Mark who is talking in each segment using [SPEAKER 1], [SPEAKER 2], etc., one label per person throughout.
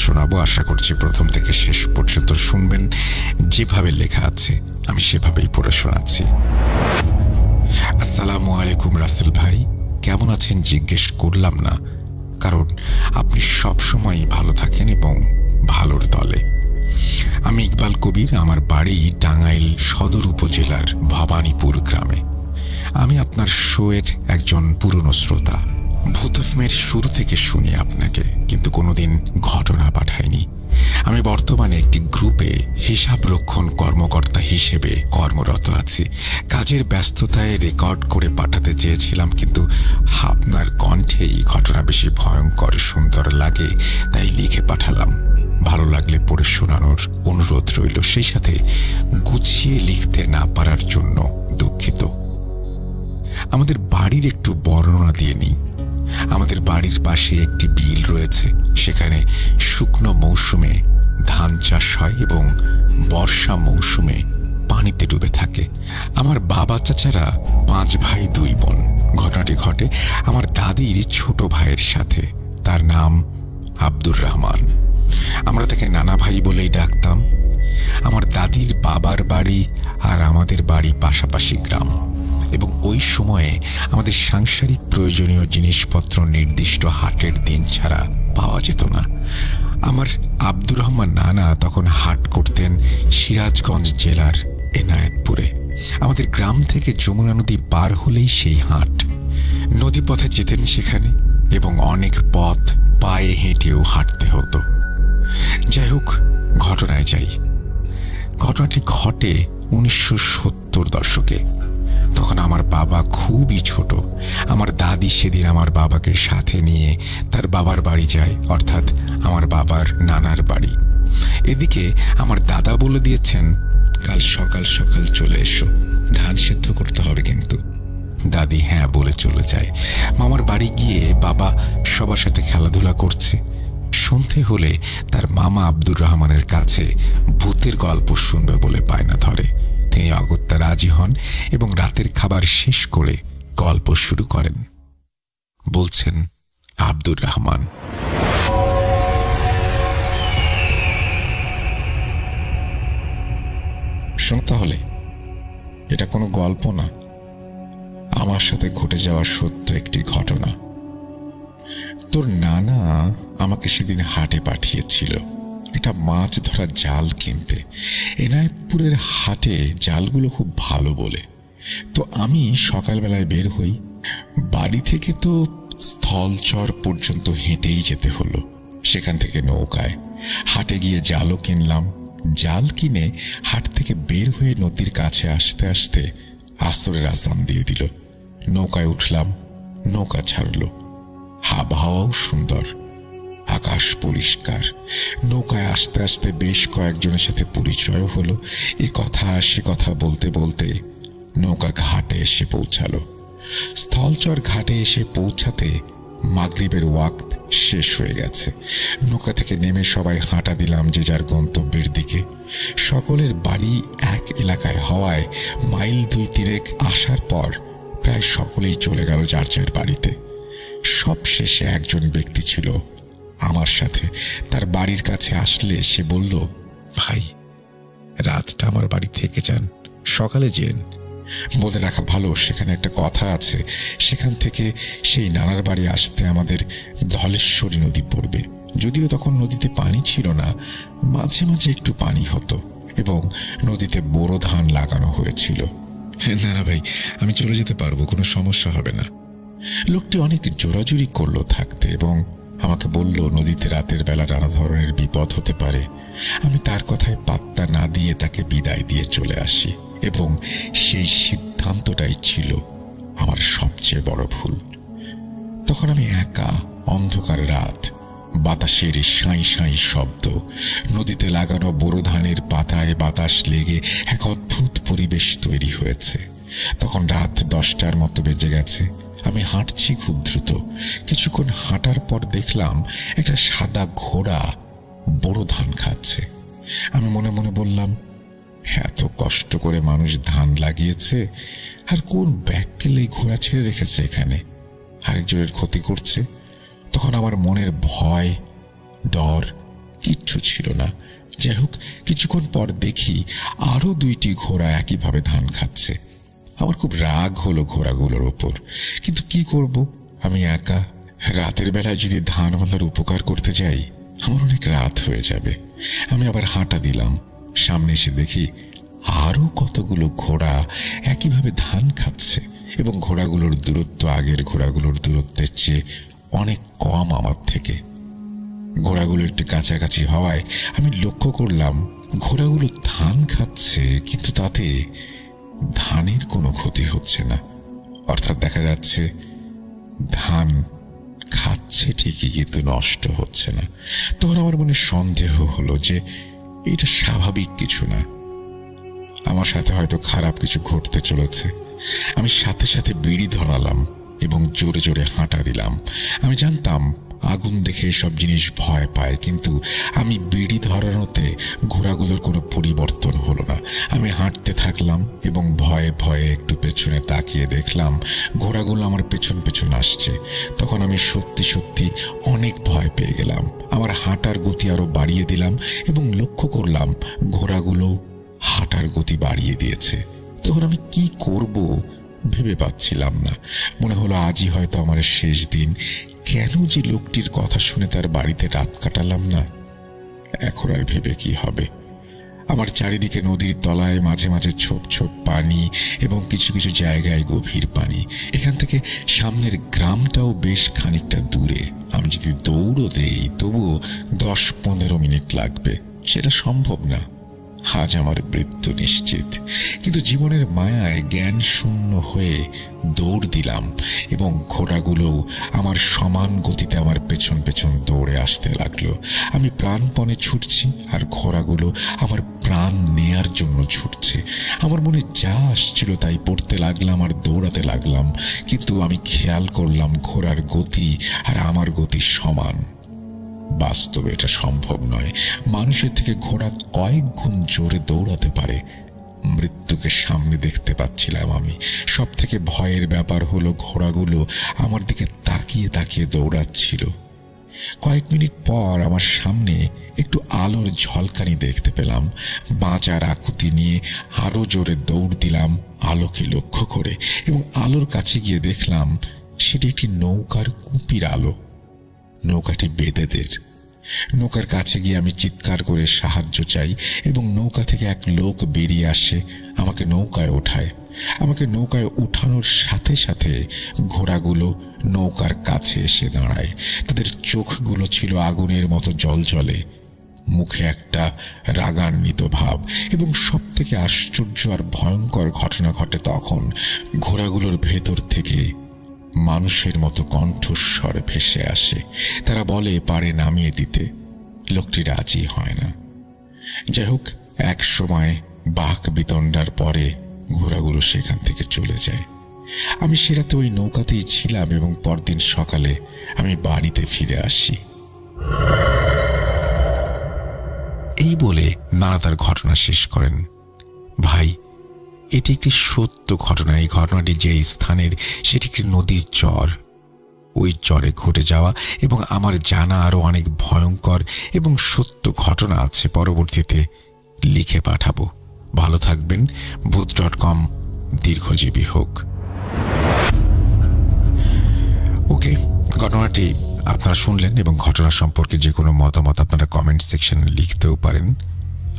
[SPEAKER 1] শোনাবো। আশা করছি প্রথম থেকে শেষ পর্যন্ত শুনবেন। যেভাবে লেখা আছে আমি সেভাবেই পড়ে শোনাচ্ছি। আসসালামু আলাইকুম রাসেল ভাই, কেমন আছেন জিজ্ঞেস করলাম না, কারণ আপনি সবসময়ই ভালো থাকেন এবং ভালোর দলে। আমি ইকবাল কবির, আমার বাড়ি টাঙ্গাইল সদর উপজেলার ভবানীপুর গ্রামে। আমি আপনার শোয়ের একজন পুরনো শ্রোতা। ভূত এফএমের শুরু থেকে শুনি আপনাকে, কিন্তু কোনোদিন ঘটনা পাঠাইনি। আমি বর্তমানে একটি গ্রুপে হিসাব রক্ষণ কর্মকর্তা হিসেবে কর্মরত আছি। কাজের ব্যস্ততায় রেকর্ড করে পাঠাতে চেয়েছিলাম, কিন্তু আপনার কণ্ঠেই ঘটনা বেশি ভয়ঙ্কর সুন্দর লাগে, তাই লিখে পাঠালাম। ভালো লাগলে পড়ে শোনানোর অনুরোধ রইল। সেই সাথে গুছিয়ে লিখতে না পারার জন্য দুঃখিত। আমাদের বাড়ির একটু বর্ণনা দিয়ে নিই। আমাদের বাড়ির পাশে একটি বিল রয়েছে। সেখানে শুকনো মৌসুমে ধান চাষ হয় এবং বর্ষা মৌসুমে পানিতে ডুবে থাকে। আমার বাবা চাচারা 5 ভাই 2 বোন। ঘটনাটি ঘটে আমার দাদির ছোট ভাইয়ের সাথে। তার নাম আব্দুর রহমান। আমরা তাকে নানা ভাই বলেই ডাকতাম। আমার দাদির বাবার বাড়ি আর আমাদের বাড়ি পাশাপাশি গ্রাম, এবং ওই সময়ে আমাদের সাংসারিক প্রয়োজনীয় জিনিসপত্র নির্দিষ্ট হাটের দিন ছাড়া পাওয়া যেত না। আমার আব্দুর রহমান নানা তখন হাট করতেন সিরাজগঞ্জ জেলার এনায়েতপুরে। আমাদের গ্রাম থেকে যমুনা নদী পার হলেই সেই হাট। নদীপথে যেতেন সেখানে, এবং অনেক পথ পায়ে হেঁটেও হাঁটতে হতো। যাই হোক, ঘটনায় যাই। ঘটনাটি ঘটে 1970 দশকে। তখন আমার বাবা খুবই ছোট। আমার দাদি সেদিন আমার বাবাকে সাথে নিয়ে তার বাবার বাড়ি যায়, অর্থাৎ আমার বাবার নানার বাড়ি। এদিকে আমার দাদা বলে দিয়েছেন, কাল সকাল সকাল চলে এসো, ধান সেদ্ধ করতে হবে কিন্তু। দাদি হ্যাঁ বলে চলে যায়। মামার বাড়ি গিয়ে বাবা সবার সাথে খেলাধুলা করছে। সন্ধে হলে তার মামা আব্দুর রহমানের কাছে ভূতের গল্প শুনবে বলে বায়না ধরে। তিনি অগত্যা রাজি হন এবং রাতের খাবার শেষ করে গল্প শুরু করেন। বলছেন আব্দুর রহমান। শোনো তাহলে, এটা কোনো গল্প না, আমার সাথে ঘটে যাওয়া সত্য একটি ঘটনা। তোর নানা আমাকে সেদিন হাটে পাঠিয়েছিল একটা মাছ ধরা জাল কিনতে। এনায়েতপুরের হাটে জালগুলো খুব ভালো বলে। তো আমি সকালবেলায় বের হই। বাড়ি থেকে তো স্থলচর পর্যন্ত হেঁটেই যেতে হলো, সেখান থেকে নৌকায়। হাটে গিয়ে জালও কিনলাম। জাল কিনে হাট থেকে বের হয়ে নদীর কাছে আসতে আসতে আসরের আজান দিয়ে দিল। নৌকায় উঠলাম, নৌকা ছাড়লো। আবহাওয়াও সুন্দর, আকাশ পরিষ্কার। নৌকায় আস্তে আস্তে বেশ কয়েকজনের সাথে পরিচয় হলো। এ কথা সে কথা বলতে বলতে নৌকা ঘাটে এসে পৌঁছালো। স্থলচর ঘাটে এসে পৌঁছাতে মাগরিবের ওয়াক্ত শেষ হয়ে গেছে। নৌকা থেকে নেমে সবাই হাঁটা দিলাম যে যার গন্তব্যের দিকে। সকলের বাড়ি এক এলাকায় হওয়ায় মাইল 2-3 আসার পর প্রায় সকলেই চলে গেল যার যার বাড়িতে। সবশেষে একজন ব্যক্তি ছিল আমার সাথে। তার বাড়ির কাছে আসলে সে বলল, ভাই, রাতটা আমার বাড়ি থেকে যান, সকালে যেন। বলে রাখা ভালো, সেখানে একটা কথা আছে। সেখান থেকে সেই নানার বাড়ি আসতে আমাদের ধলেশ্বরী নদী পড়বে। যদিও তখন নদীতে পানি ছিল না, মাঝে মাঝে একটু পানি হতো, এবং নদীতে বোরো ধান লাগানো হয়েছিল। না না ভাই, আমি চলে যেতে পারবো, কোনো সমস্যা হবে না। লোকটি অনেক জোরাজুরি করলো থাকতে, এবং আমাকে বলল নদীতে রাতের বেলা নানা ধরনের বিপদ হতে পারে। আমি তার কথায় পাত্তা না দিয়ে তাকে বিদায় দিয়ে চলে আসি, এবং সেই সিদ্ধান্তটাই ছিল আমার সবচেয়ে বড় ভুল। তখন আমি একা, অন্ধকার রাত, বাতাসের সাঁই সাঁই শব্দ, নদীতে লাগানো বোরো ধানের পাতায় বাতাস লেগে এক অদ্ভুত পরিবেশ তৈরি হয়েছে। তখন রাত 10টার মতো বেজে গেছে। আমি হাঁটছি খুব দ্রুত। কিছুক্ষণ হাঁটার পর দেখলাম একটা সাদা ঘোড়া বোরো ধান খাচ্ছে। আমি মনে মনে বললাম, এত কষ্ট করে মানুষ ধান লাগিয়েছে, আর কোন ব্যাককেলেই ঘোড়া ছেড়ে রেখেছে এখানে, আরেকজনের ক্ষতি করছে। তখন আমার মনের ভয়, ডর যাই হোক, কিছুক্ষণ পর দেখি আরো 2টি ঘোড়া একইভাবে ধান খাচ্ছে। আমার খুব রাগ হলো ঘোড়াগুলোর ওপর, কিন্তু কি করব, আমি একা। রাতের বেলায় যদি ধানওয়ালার উপকার করতে যাই, আমার অনেক রাত হয়ে যাবে। আমি আবার হাঁটা দিলাম। সামনে এসে দেখি আরো কতগুলো ঘোড়া একইভাবে ধান খাচ্ছে, এবং ঘোড়াগুলোর দূরত্ব আগের ঘোড়াগুলোর দূরত্বের চেয়ে অনেক কম আমার থেকে। ঘোড়াগুলো একটু কাছাকাছি হওয়ায় আমি লক্ষ্য করলাম ঘোড়াগুলো ধান খাচ্ছে, কিন্তু তাতে ধানের কোনো ক্ষতি হচ্ছে না। অর্থাৎ দেখা যাচ্ছে ধান খাচ্ছে ঠিকই, কিন্তু নষ্ট হচ্ছে না। তখন আমার মনে সন্দেহ হলো যে এটা স্বাভাবিক কিছু না, আমার সাথে হয়তো খারাপ কিছু ঘটতে চলেছে। আমি সাথে সাথে বিড়ি ধরালাম এবং জোরে জোরে হাঁটা দিলাম। আমি জানতাম আগুন দেখে এসব জিনিস ভয় পায়, কিন্তু আমি বিড়ি ধরানোতে ঘোড়াগুলোর কোনো পরিবর্তন হলো না। আমি হাঁটতে থাকলাম এবং ভয়ে ভয়ে একটু পেছনে তাকিয়ে দেখলাম ঘোড়াগুলো আমার পেছন পেছন আসছে। তখন আমি সত্যি সত্যি অনেক ভয় পেয়ে গেলাম। আমার হাঁটার গতি আরো বাড়িয়ে দিলাম এবং লক্ষ্য করলাম ঘোড়াগুলো হাঁটার গতি বাড়িয়ে দিয়েছে। তখন আমি কি করব ভেবে পাচ্ছিলাম না। মনে হলো আজই হয়তো আমার শেষ দিন। কেন যে লোকটির কথা শুনে তার বাড়িতে রাত কাটালাম না। এখন আর ভেবে কি হবে। আমার চারিদিকে নদীর তলায় মাঝে মাঝে ছোপ ছোপ পানি এবং কিছু কিছু জায়গায় গভীর পানি। এখান থেকে সামনের গ্রামটাও বেশ খানিকটা দূরে। আমি যদি দৌড়ও দেই তবুও 10-15 মিনিট লাগবে। সেটা সম্ভব না। আজ আমার মৃত্যু নিশ্চিত। কিন্তু জীবনের মায়ায় জ্ঞান শূন্য হয়ে দৌড় দিলাম এবং ঘোড়াগুলোও আমার সমান গতিতে আমার পেছন পেছন দৌড়ে আসতে লাগলো। আমি প্রাণপণে ছুটছি আর ঘোড়াগুলো আমার প্রাণ নেয়ার জন্য ছুটছে। আমার মনে যা আসছিল তাই পড়তে লাগলাম আর দৌড়াতে লাগলাম, কিন্তু আমি খেয়াল করলাম ঘোড়ার গতি আর আমার গতি সমান। বাস্তবে এটা সম্ভব নয়। মানুষের থেকে ঘোড়া কয়েক গুণ জোরে দৌড়াতে পারে। মৃত্যুকে সামনে দেখতে পাচ্ছিলাম আমি। সব থেকে ভয়ের ব্যাপার হলো ঘোড়াগুলো আমার দিকে তাকিয়ে তাকিয়ে দৌড়াচ্ছিল। কয়েক মিনিট পর আমার সামনে একটু আলোর ঝলকানি দেখতে পেলাম। বাঁচার আকুতি নিয়ে আরো জোরে দৌড় দিলাম আলোকে লক্ষ্য করে, এবং আলোর কাছে গিয়ে দেখলাম সেটি একটি নৌকার কুপির আলো। নৌকাটি বেদেদের। নৌকার কাছে গিয়ে আমি চিৎকার করে সাহায্য চাই এবং নৌকা থেকে এক লোক বেরিয়ে আসে, আমাকে নৌকায় ওঠায়। আমাকে নৌকায় উঠানোর সাথে সাথে ঘোড়াগুলো নৌকার কাছে এসে দাঁড়ায়। তাদের চোখগুলো ছিল আগুনের মতো জ্বলজ্বলে, মুখে একটা রাগান্বিত ভাব। এবং সব থেকে আশ্চর্য আর ভয়ঙ্কর ঘটনা ঘটে তখন। ঘোড়াগুলোর ভেতর থেকে মানুষের মতো কণ্ঠস্বর ভেসে আসে। তারা বলে পাড়ে নামিয়ে দিতে। লোকটি রাজি হয় না। যাই হোক, এক সময় বাক বিতণ্ডার পরে ঘোড়াগুলো সেখান থেকে চলে যায়। আমি সে রাতে ওই নৌকাতেই ছিলাম এবং পরদিন সকালে আমি বাড়িতে ফিরে আসি। এই বলে নানা তার ঘটনা শেষ করেন। ভাই, এটি একটি সত্য ঘটনা। এই ঘটনাটি যে স্থানের সেটি একটি নদীর চর। ওই চরে ঘটে যাওয়া এবং আমার জানা আরো অনেক ভয়ঙ্কর এবং সত্য ঘটনা আছে, পরবর্তীতে লিখে পাঠাবো। ভালো থাকবেন। ভূত.com দীর্ঘজীবী হোক। ওকে, ঘটনাটি আপনারা শুনলেন এবং ঘটনা সম্পর্কে যে কোনো মতামত আপনারা কমেন্ট সেকশনে লিখতেও পারেন।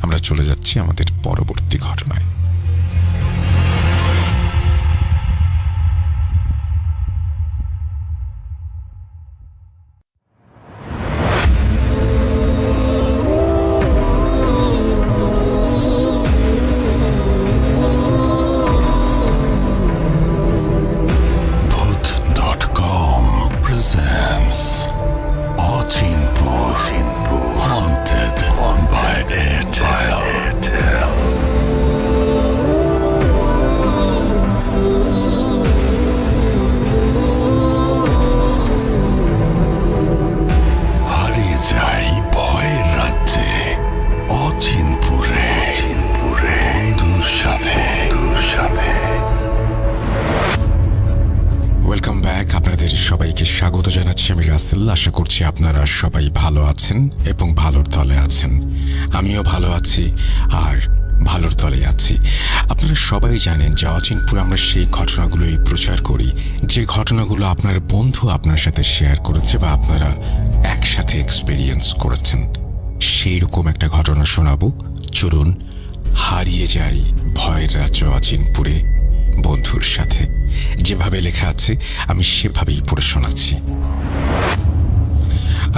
[SPEAKER 1] আমরা চলে যাচ্ছি আমাদের পরবর্তী ঘটনায়।
[SPEAKER 2] Haunted by Airtel. রাসেল। আশা করছি আপনারা সবাই ভালো আছেন এবং ভালোর দলে আছেন। আমিও ভালো আছি আর ভালোর দলে আছি। আপনারা সবাই জানেন যে অচিনপুর আমরা সেই ঘটনাগুলোই প্রচার করি, যে ঘটনাগুলো আপনার বন্ধু আপনার সাথে শেয়ার করেছে বা আপনারা একসাথে এক্সপেরিয়েন্স করেছেন। সেই রকম একটা ঘটনা শোনাবো। চলুন হারিয়ে যাই ভয়ের রাজ্য অচিনপুরে বন্ধুর সাথে। যেভাবে লেখা আছে আমি সেভাবেই পড়ে শোনাচ্ছি।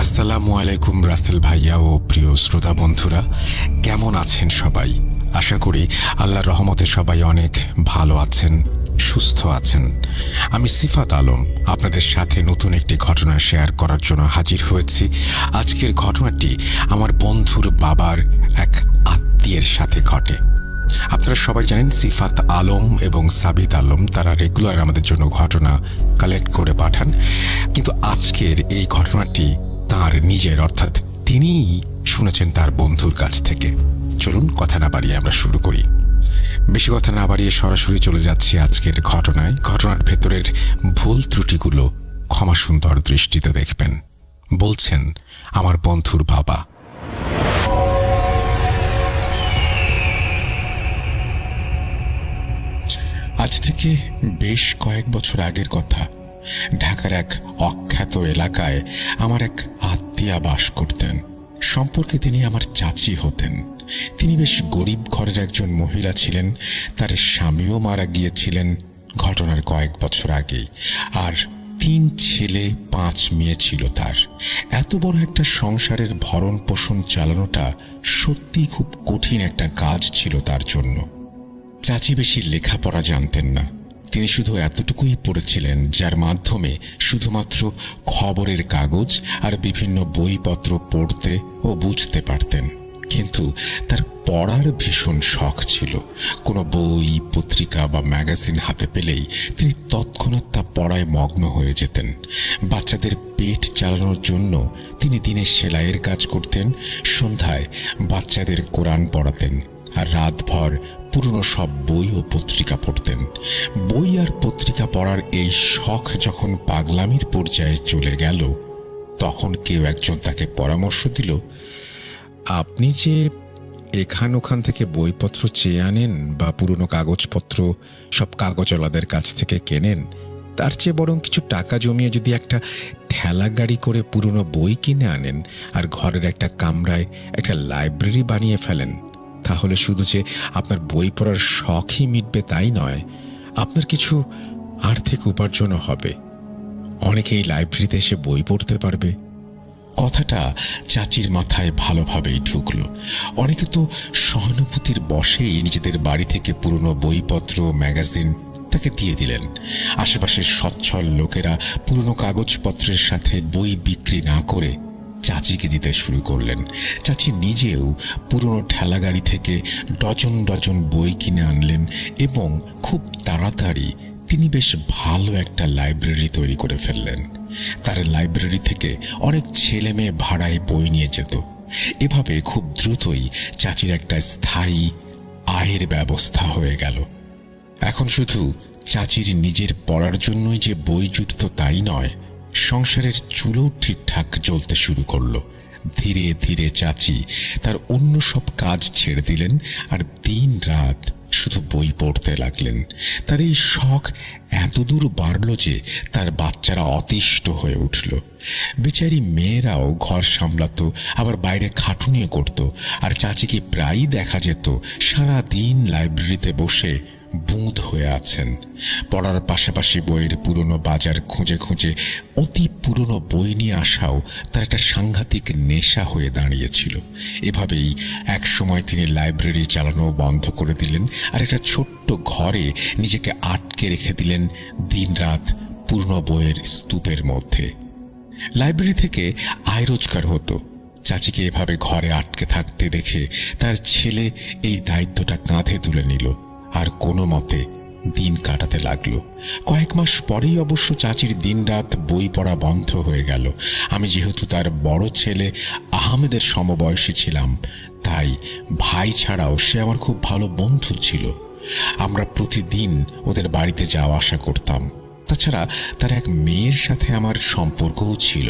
[SPEAKER 2] আসসালামু আলাইকুম রাসেল ভাইয়া ও প্রিয় শ্রোতা বন্ধুরা, কেমন আছেন সবাই? আশা করি আল্লাহর রহমতে সবাই অনেক ভালো আছেন, সুস্থ আছেন। আমি সিফাত আলম আপনাদের সাথে নতুন একটি ঘটনা শেয়ার করার জন্য হাজির হয়েছি। আজকের ঘটনাটি আমার বন্ধুর বাবার এক আত্মীয়ের সাথে ঘটে। আপনারা সবাই জানেন সিফাত আলম এবং সাবিত আলম তারা রেগুলার আমাদের জন্য ঘটনা কালেক্ট করে পাঠান, কিন্তু আজকের এই ঘটনাটি তার নিজের, অর্থাৎ তিনিই শুনেছেন তার বন্ধুর কাছ থেকে। চলুন কথা না বাড়িয়ে আমরা শুরু করি। বেশি কথা না বাড়িয়ে সরাসরি চলে যাচ্ছি আজকের ঘটনায়। ঘটনার ভেতরের ভুল ত্রুটিগুলো ক্ষমা সুন্দর দৃষ্টিতে দেখবেন। বলছেন আমার বন্ধুর বাবা।
[SPEAKER 1] আজ থেকে বেশ কয়েক বছর আগের কথা। ঢাকার এক অখ্যাত এলাকায় আমার এক আত্মীয়া বাস করতেন। সম্পর্কে তিনি আমার চাচি হতেন। তিনি বেশ গরিব ঘরের একজন মহিলা ছিলেন। তার স্বামীও মারা গিয়েছিলেন ঘটনার কয়েক বছর আগেই, আর 3 ছেলে 5 মেয়ে ছিল তার। এত বড় একটা সংসারের ভরণ পোষণ চালানোটা সত্যিই খুব কঠিন একটা কাজ ছিল তার জন্য। চাচি বেশি লেখাপড়া জানতেন না। তিনি শুধু এতটুকুই পড়েছিলেন যার মাধ্যমে শুধুমাত্র খবরের কাগজ আর বিভিন্ন বইপত্র পড়তে ও বুঝতে পারতেন। কিন্তু তার পড়ার ভীষণ শখ ছিল। কোনো বই, পত্রিকা বা ম্যাগাজিন হাতে পেলেই তিনি তৎক্ষণাৎ তা পড়ায় মগ্ন হয়ে যেতেন। বাচ্চাদের পেট চালানোর জন্য তিনি দিনে সেলাইয়ের কাজ করতেন, সন্ধ্যায় বাচ্চাদের কোরআন পড়াতেন, আর রাতভর পুরনো সব বই ও পত্রিকা পড়তেন। বই আর পত্রিকা পড়ার এই শখ যখন পাগলামির পর্যায়ে চলে গেল, তখন কেউ একজন তাকে পরামর্শ দিল, আপনি যে এখান ওখান থেকে বইপত্র চেয়ে আনেন বা পুরনো কাগজপত্র সব কাগজওয়ালাদের কাছ থেকে কেনেন, তার চেয়ে বরং কিছু টাকা জমিয়ে যদি একটা ঠেলা গাড়ি করে পুরনো বই কিনে আনেন আর ঘরের একটা কামরায় একটা লাইব্রেরি বানিয়ে ফেলেন, তাহলে শুধু যে আপনার বই পড়ার শখই মিটবে তাই নয়, আপনার কিছু আর্থিক উপার্জনও হবে। অনেকেই লাইব্রেরিতে এসে বই পড়তে পারবে। কথাটা চাচির মাথায় ভালোভাবেই ঢুকল। অনেকে তো সহানুভূতির বশেই নিজেদের বাড়ি থেকে পুরনো বইপত্র, ম্যাগাজিন তাকে দিয়ে দিলেন। আশেপাশের সচ্ছল লোকেরা পুরনো কাগজপত্রের সাথে বই বিক্রি না করে চাচিকে দিতে শুরু করলেন। চাচি নিজেও পুরনো ঠেলাগাড়ি থেকে ডজন ডজন বই কিনে আনলেন এবং খুব তাড়াতাড়ি তিনি বেশ ভালো একটা লাইব্রেরি তৈরি করে ফেললেন। তার লাইব্রেরি থেকে অনেক ছেলে মেয়ে ভাড়ায় বই নিয়ে যেত। এভাবে খুব দ্রুতই চাচির একটা স্থায়ী আয়ের ব্যবস্থা হয়ে গেল। এখন শুধু চাচির নিজের পড়ার জন্যই যে বই জুটত তাই নয়, সংসারের চুলও ঠিকঠাক জ্বলতে শুরু করলো। ধীরে ধীরে চাচি তার অন্য সব কাজ ছেড়ে দিলেন আর দিন রাত শুধু বই পড়তে লাগলেন। তার এই শখ এতদূর বাড়ল যে তার বাচ্চারা অতিষ্ঠ হয়ে উঠল। বেচারি মেয়েরাও ঘর সামলাতো, আবার বাইরে খাটুনিও করত, আর চাচিকে প্রায়ই দেখা যেত সারা দিন লাইব্রেরিতে বসে বুঁদ হয়ে আছেন। পড়ার পাশাপাশি বইয়ের পুরনো বাজার খুঁজে খুঁজে অতি পুরনো বই নিয়ে আসাও তার একটা সাংঘাতিক নেশা হয়ে দাঁড়িয়েছিল। এভাবেই এক সময় তিনি লাইব্রেরি চালানো বন্ধ করে দিলেন আর একটা ছোট্ট ঘরে নিজেকে আটকে রেখে দিলেন দিনরাত পুরনো বইয়ের স্তূপের মধ্যে। লাইব্রেরি থেকে আয় রোজগার হতো। চাচিকে এভাবে ঘরে আটকে থাকতে দেখে তার ছেলে এই দায়িত্বটা কাঁধে তুলে নিল আর কোনো মতে দিন কাটাতে লাগলো। কয়েক মাস পরেই অবশ্য চাচির দিনরাত বই পড়া বন্ধ হয়ে গেল। আমি যেহেতু তার বড় ছেলে আহমেদের সমবয়সী ছিলাম, তাই ভাই ছাড়াও সে আমার খুব ভালো বন্ধু ছিল। আমরা প্রতিদিন ওদের বাড়িতে যাওয়া আসা করতাম। তাছাড়া তার এক মেয়ের সাথে আমার সম্পর্কও ছিল।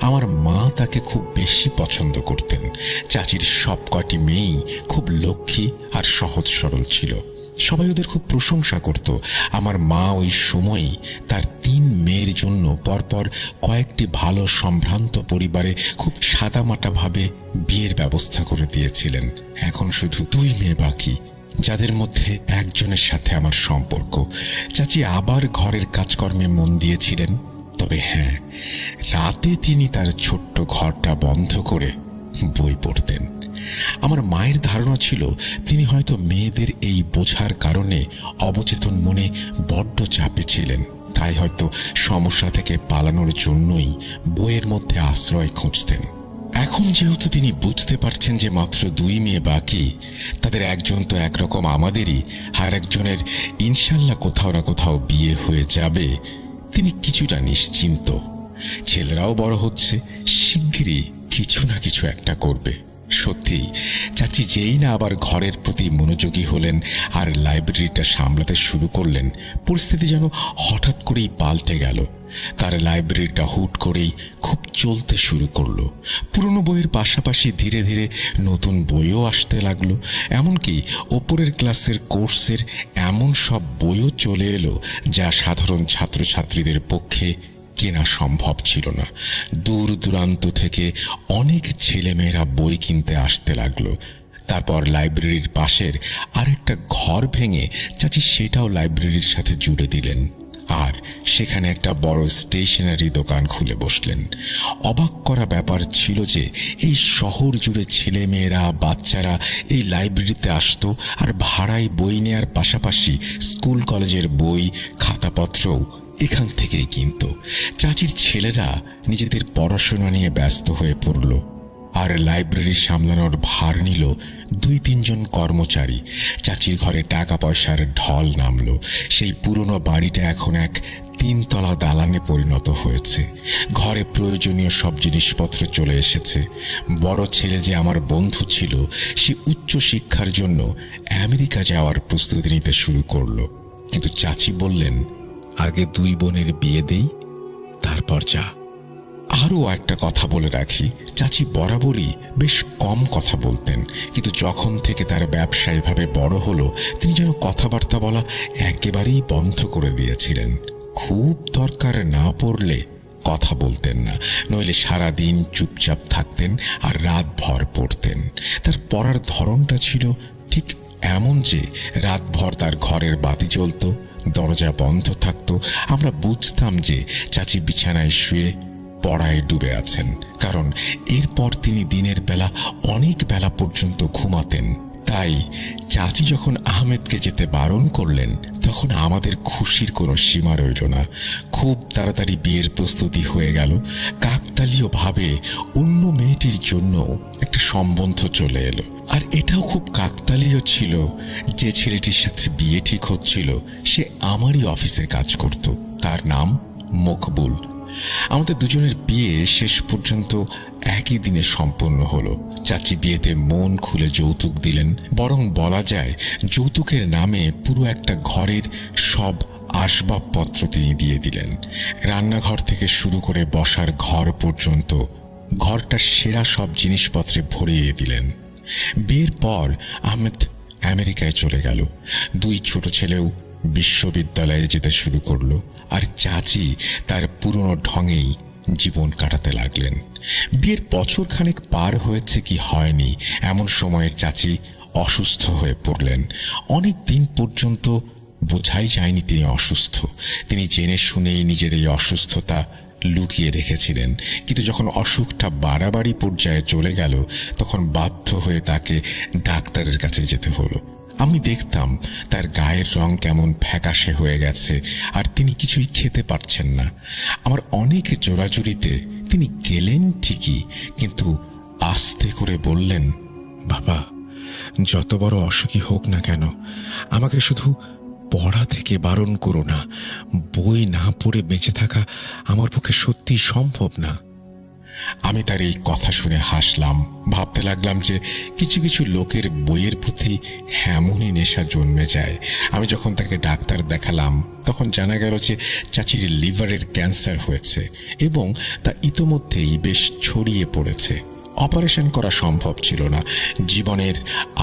[SPEAKER 1] আমার মা তাকে খুব বেশি পছন্দ করতেন। চাচির সব কটি মেয়েই খুব লক্ষ্মী আর সহজ সরল ছিল। সবাই ওদের খুব প্রশংসা করত। আমার মা ওই সময়ই তার 3 মেয়ের জন্য পরপর কয়েকটি ভালো সম্ভ্রান্ত পরিবারে খুব সাদামাটাভাবে বিয়ের ব্যবস্থা করে দিয়েছিলেন। এখন শুধু 2 মেয়ে বাকি, যাদের মধ্যে একজনের সাথে আমার সম্পর্ক। চাচি আবার ঘরের কাজকর্মে মন দিয়েছিলেন। তবে হ্যাঁ, রাতে তিনি তার ছোট্ট ঘরটা বন্ধ করে বই পড়তেন। আমার মায়ের ধারণা ছিল তিনি হয়তো মেয়েদের এই বোঝার কারণে অবচেতন মনে বড্ড চাপে ছিলেন, তাই হয়তো সমস্যা থেকে পালানোর জন্যই বইয়ের মধ্যে আশ্রয় খুঁজতেন। এখন যেহেতু তিনি বুঝতে পারছেন যে মাত্র 2 মেয়ে বাকি, তাদের একজন তো একরকম আমাদেরই, আর একজনের ইনশাল্লাহ কোথাও না কোথাও বিয়ে হয়ে যাবে, তিনি কিছুটা নিশ্চিন্ত। ছেলেরাও বড় হচ্ছে, শিগগিরই কিছু না কিছু একটা করবে। সত্যি চাচি যেই না আবার ঘরের প্রতি মনোযোগী হলেন আর লাইব্রেরিটা সামলাতে শুরু করলেন, পরিস্থিতি যেন হঠাৎ করেই পাল্টে গেল। তার লাইব্রেরিটা হুট করেই খুব চলতে শুরু করলো। পুরনো বইয়ের পাশাপাশি ধীরে ধীরে নতুন বইও আসতে লাগলো। এমনকি ওপরের ক্লাসের কোর্সের এমন সব বইও চলে এলো যা সাধারণ ছাত্রছাত্রীদের পক্ষে কেনা সম্ভব ছিল না। দূর দূরান্ত থেকে অনেক ছেলেমেয়েরা বই কিনতে আসতে লাগলো। তারপর লাইব্রেরির পাশের আরেকটা ঘর ভেঙে চাচি সেটাও লাইব্রেরির সাথে জুড়ে দিলেন, আর সেখানে একটা বড় স্টেশনারি দোকান খুলে বসলেন। অবাক করা ব্যাপার ছিল যে এই শহর জুড়ে ছেলে মেয়েরা, বাচ্চারা এই লাইব্রেরিতে আসতো আর ভাড়ায় বই নেয়ার পাশাপাশি স্কুল কলেজের বই, খাতাপত্রও এখান থেকেই কিনত। চাচির ছেলেরা নিজেদের পড়াশোনা নিয়ে ব্যস্ত হয়ে পড়ল, আর লাইব্রেরি সামলানোর ভার নিল 2-3 জন কর্মচারী। চাচির ঘরে টাকা পয়সার ঢল নামল। সেই পুরনো বাড়িটা এখন এক 3 তলা দালানে পরিণত হয়েছে। ঘরে প্রয়োজনীয় সব জিনিসপত্র চলে এসেছে। বড় ছেলে যে আমার বন্ধু ছিল, সে উচ্চ শিক্ষার জন্য আমেরিকা যাওয়ার প্রস্তুতি নিতে শুরু করলো। কিন্তু চাচি বললেন, আগে 2 বোনের বিয়ে দেই, তারপর যা। আরও একটা কথা বলে রাখি, চাচি বরাবরই বেশ কম কথা বলতেন, কিন্তু যখন থেকে তার ব্যবসা এভাবে বড় হলো, তিনি যেন কথাবার্তা বলা একেবারেই বন্ধ করে দিয়েছিলেন। খুব দরকার না পড়লে কথা বলতেন না, নইলে সারাদিন চুপচাপ থাকতেন আর রাতভর পড়তেন। তার পড়ার ধরনটা ছিল ঠিক এমন যে রাতভর তার ঘরের বাতি জ্বলত, দরজা বন্ধ থাকতো। আমরা বুঝতাম যে চাচি বিছানায় শুয়ে পড়ায় ডুবে আছেন, কারণ এরপর তিনি দিনের বেলা অনেক বেলা পর্যন্ত ঘুমাতেন। তাই চাচি যখন আহমেদকে যেতে বারণ করলেন, তখন আমাদের খুশির কোনো সীমা রইল না। খুব তাড়াতাড়ি বিয়ের প্রস্তুতি হয়ে গেল। কাকতালীয়ভাবে অন্য মেয়েটির জন্য একটা সম্বন্ধ চলে এলো, আর এটাও খুব কাকতালীয় ছিল। যে ছেলেটির সাথে বিয়ে ঠিক হচ্ছিল সে আমারই অফিসে কাজ করত। তার নাম মকবুল। আমাদের দুজনের বিয়ে শেষ পর্যন্ত একই দিনে সম্পন্ন হলো। চাচি বিয়েতে মন খুলে যৌতুক দিলেন, বরং বলা যায় যৌতুকের নামে পুরো একটা ঘরের সব আসবাবপত্র তিনি দিয়ে দিলেন। রান্নাঘর থেকে শুরু করে বসার ঘর পর্যন্ত ঘরটা সেরা সব জিনিসপত্রে ভরিয়ে দিলেন। বিয়ের পর আহমেদ আমেরিকায় চলে গেল। 2 ছোট ছেলেও বিশ্ববিদ্যালয়ে যেতে শুরু করলো, আর চাচি তার পুরনো ঢঙেই জীবন কাটাতে লাগলেন। বিয়ের বছরখানেক পার হয়েছে কি হয়নি, এমন সময়ে চাচি অসুস্থ হয়ে পড়লেন। অনেক দিন পর্যন্ত বোঝাই যায়নি তিনি অসুস্থ। তিনি জেনে শুনেই নিজের এই অসুস্থতা লুকিয়ে রেখেছিলেন, কিন্তু যখন অসুখটা বাড়াবাড়ি পর্যায়ে চলে গেল, তখন বাধ্য হয়ে তাকে ডাক্তারের কাছে যেতে হলো। আমি দেখতাম তার গায়ের রং কেমন ফ্যাকাশে হয়ে গেছে, আর তিনি কিছুই খেতে পারছেন না। আমার অনেক জোরাজুরিতে তিনি গেলেন ঠিকই, কিন্তু আস্তে করে বললেন,
[SPEAKER 2] বাবা, যত বড় অসুখী হোক না কেন, আমাকে শুধু পড়া থেকে বারণ করো না। বই না পড়ে বেঁচে থাকা আমার পক্ষে সত্যি সম্ভব না।
[SPEAKER 1] আমি তার এই কথা শুনে হাসলাম, ভাবতে লাগলাম যে কিছু কিছু লোকের বইয়ের প্রতি এমনই নেশা জন্মে যায়। আমি যখন তাকে ডাক্তার দেখালাম তখন জানা গেল যে চাচির লিভারের ক্যান্সার হয়েছে এবং তা ইতোমধ্যেই বেশ ছড়িয়ে পড়েছে। অপারেশন করা সম্ভব ছিল না। জীবনের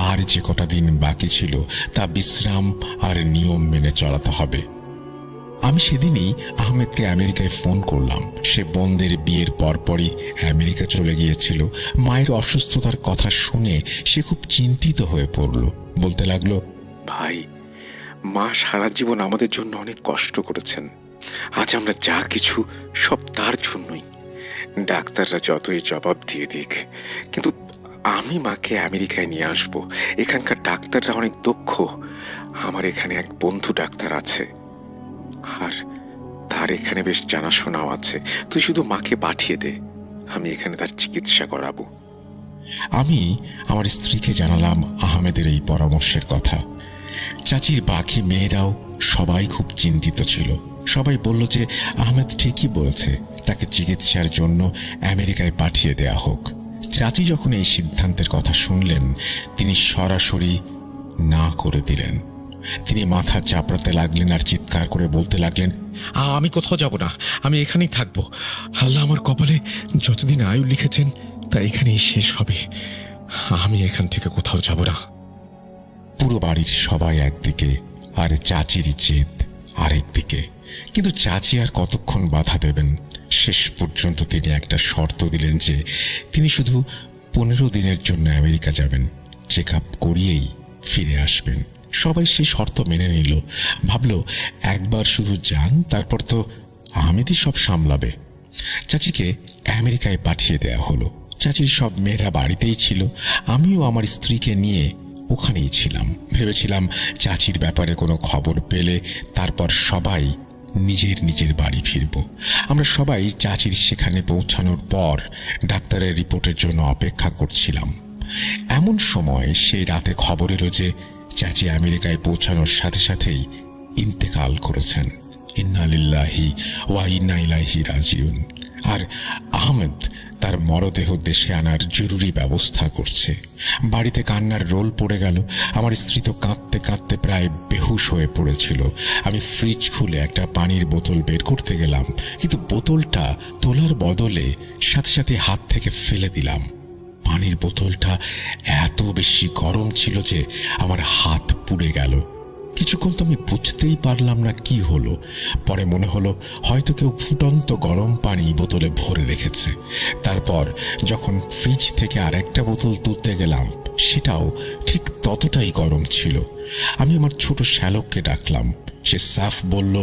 [SPEAKER 1] আর যে কটা দিন বাকি ছিল তা বিশ্রাম আর নিয়ম মেনে চলাতে হবে। আমি সেদিনই আহমেদকে আমেরিকায় ফোন করলাম। সে বোনদের বিয়ের পরপরই আমেরিকা চলে গিয়েছিল। মায়ের অসুস্থতার কথা শুনে সে খুব চিন্তিত হয়ে পড়ল। বলতে লাগলো,
[SPEAKER 3] ভাই, মা সারা জীবন আমাদের জন্য অনেক কষ্ট করেছেন। আজ আমরা যা কিছু সব তার জন্যই। ডাক্তাররা যতই জবাব দিয়ে দিক, কিন্তু আমি মাকে আমেরিকায় নিয়ে আসব। এখানকার ডাক্তাররা অনেক দক্ষ। আমার এখানে এক বন্ধু ডাক্তার আছে, আর তার এখানে বেশ জানাশোনাও আছে। তুই শুধু মাকে পাঠিয়ে দে, আমি এখানে তার চিকিৎসা করাবো।
[SPEAKER 1] আমি আমার স্ত্রীকে জানালাম আহমেদের এই পরামর্শের কথা। চাচির বাকি মেয়েরাও সবাই খুব চিন্তিত ছিল। সবাই বলল যে আহমেদ ঠিকই বলেছে, তাকে চিকিৎসার জন্য আমেরিকায় পাঠিয়ে দেয়া হোক। চাচি যখন এই সিদ্ধান্তের কথা শুনলেন, তিনি সরাসরি না করে দিলেন। তিনি মাথা চাপড়াতে লাগলেন আর চিৎকার করে বলতে লাগলেন,
[SPEAKER 2] আমি কোথাও যাব না, আমি এখানেই থাকবো। আল্লাহ আমার কপালে যতদিন আয়ু লিখেছেন তা এখানেই শেষ হবে। আমি এখান থেকে কোথাও যাব না।
[SPEAKER 1] পুরো বাড়ির সবাই একদিকে আর চাচির জেদ আরেকদিকে। কিন্তু চাচি আর কতক্ষণ বাধা দেবেন? শেষ পর্যন্ত তিনি একটা শর্ত দিলেন যে তিনি শুধু 15 দিনের জন্য আমেরিকা যাবেন, চেক আপ করিয়েই ফিরে আসবেন। সবাই সেই শর্ত মেনে নিল। ভাবল একবার শুধু যান, তারপর তো আহমেদই সব সামলাবে। চাচিকে আমেরিকায় পাঠিয়ে দেয়া হলো। চাচির সব মেয়েরা বাড়িতেই ছিল। আমিও আমার স্ত্রীকে নিয়ে ওখানেই ছিলাম। ভেবেছিলাম চাচির ব্যাপারে কোনো খবর পেলে তারপর সবাই নিজের নিজের বাড়ি ফিরব। আমরা সবাই চাচির সেখানে পৌঁছানোর পর ডাক্তারের রিপোর্টের জন্য অপেক্ষা করছিলাম। এমন সময় সেই রাতে খবর এলো যে চাচি আমেরিকায় পৌঁছানোর সাথে সাথেই ইন্তেকাল করেছেন। ইন্না লিল্লাহি ওয়া ইন্না ইলাইহি রাজিউন। আর আহমেদ তার মরদেহ দেশে আনার জরুরি ব্যবস্থা করছে। বাড়িতে কান্নার রোল পড়ে গেল। আমার স্ত্রী তো কাঁদতে কাঁদতে প্রায় বেহুশ হয়ে পড়েছিল। আমি ফ্রিজ খুলে একটা পানির বোতল বের করতে গেলাম, কিন্তু বোতলটা তোলার বদলে সাথে সাথে হাত থেকে ফেলে দিলাম। পানির বোতলটা এত বেশি গরম ছিল যে আমার হাত পুড়ে গেল। কিছুক্ষণ তো আমি বুঝতেই পারলাম না কি হলো। পরে মনে হলো হয়তো কেউ ফুটন্ত গরম পানি বোতলে ভরে রেখেছে। তারপর যখন ফ্রিজ থেকে আরেকটা বোতল তুলতে গেলাম, সেটাও ঠিক ততটাই গরম ছিল। আমি আমার ছোট শ্যালককে ডাকলাম। সে সাফ বলল,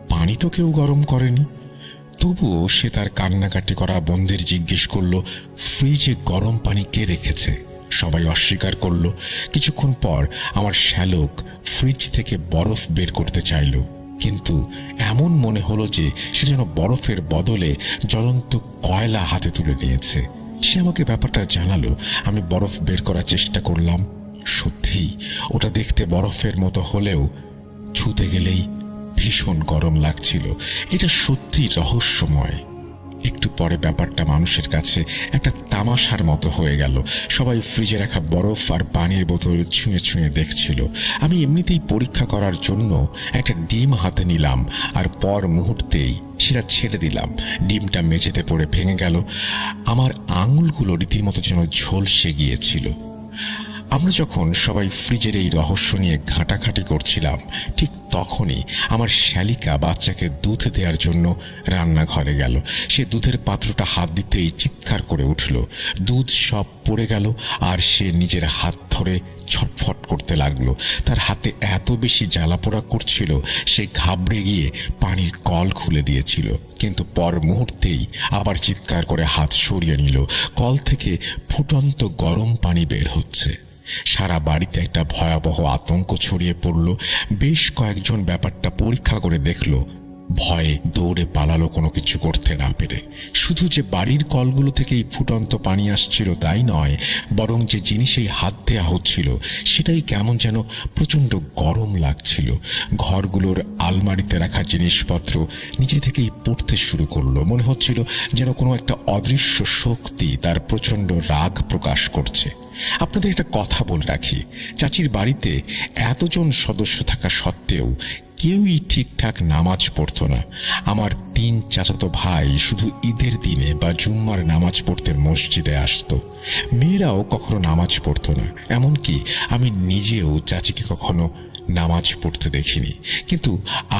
[SPEAKER 1] পানি তো কেউ গরম করেনি। তবুও সে তার কান্নাকাটি করা বোনদের জিজ্ঞেস করলো, ফ্রিজে গরম পানি কে রেখেছে? সবাই অস্বীকার করলো। কিছুক্ষণ পর আমার শ্যালক ফ্রিজ থেকে বরফ বের করতে চাইল, কিন্তু এমন মনে হলো যে সে যেন বরফের বদলে জ্বলন্ত কয়লা হাতে তুলে নিয়েছে। সে আমাকে ব্যাপারটা জানালো। আমি বরফ বের করার চেষ্টা করলাম। সত্যি ওটা দেখতে বরফের মতো হলেও ছুতে গেলেই ভীষণ গরম লাগছিল। এটা সত্যি রহস্যময়। একটু পরে ব্যাপারটা মানুষের কাছে একটা তামাশার মতো হয়ে গেল। সবাই ফ্রিজে রাখা বরফ আর পানির বোতল ছুঁয়ে ছুঁয়ে দেখছিল। আমি এমনিতেই পরীক্ষা করার জন্য একটা ডিম হাতে নিলাম আর পর মুহূর্তেই সেটা ছেড়ে দিলাম। ডিমটা মেঝেতে পড়ে ভেঙে গেল। আমার আঙুলগুলো রীতিমতো যেন ঝলসে গিয়েছিল। আমরা যখন সবাই ফ্রিজের এই রহস্য নিয়ে ঘাঁটাঘাঁটি করছিলাম, ঠিক তখনই আমার শ্যালিকা বাচ্চাকে দুধ দেওয়ার জন্য রান্নাঘরে গেল। সে দুধের পাত্রটা হাত দিতেই চিৎকার করে উঠল। দুধ সব পড়ে গেল আর সে নিজের হাত ধরে ছটফট করতে লাগলো। তার হাতে এত বেশি জ্বালাপোড়া করছিল, সে ঘাবড়ে গিয়ে পানির কল খুলে দিয়েছিল, কিন্তু পর মুহূর্তেই আবার চিৎকার করে হাত সরিয়ে নিল। কল থেকে ফুটন্ত গরম পানি বের হচ্ছে। সারা বাড়িতে একটা ভয়াবহ আতঙ্ক ছড়িয়ে পড়ল। বেশ কয়েকজন ব্যাপারটা পরীক্ষা করে দেখল ভয়ে দৌড়ে পালালো কোনো কিছু করতে না পেরে। শুধু যে বাড়ির কলগুলো থেকেই ফুটন্ত পানি আসছিল তাই নয়, বরং যে জিনিসেই হাত দেওয়া হচ্ছিল সেটাই কেমন যেন প্রচণ্ড গরম লাগছিল। ঘরগুলোর আলমারিতে রাখা জিনিসপত্র নিজে থেকেই পড়তে শুরু করলো। মনে হচ্ছিল যেন কোনো একটা অদৃশ্য শক্তি তার প্রচণ্ড রাগ প্রকাশ করছে। আপনাদের একটা কথা বলে রাখি, চাচির বাড়িতে এতজন সদস্য থাকা সত্ত্বেও কেউই ঠিকঠাক নামাজ পড়তো না। আমার 3 চাচাতো ভাই শুধু ঈদের দিনে বা জুম্মার নামাজ পড়তে মসজিদে আসতো। মেয়েরাও কখনো নামাজ পড়তো না, এমনকি আমি নিজেও চাচিকে কখনো নামাজ পড়তে দেখিনি। কিন্তু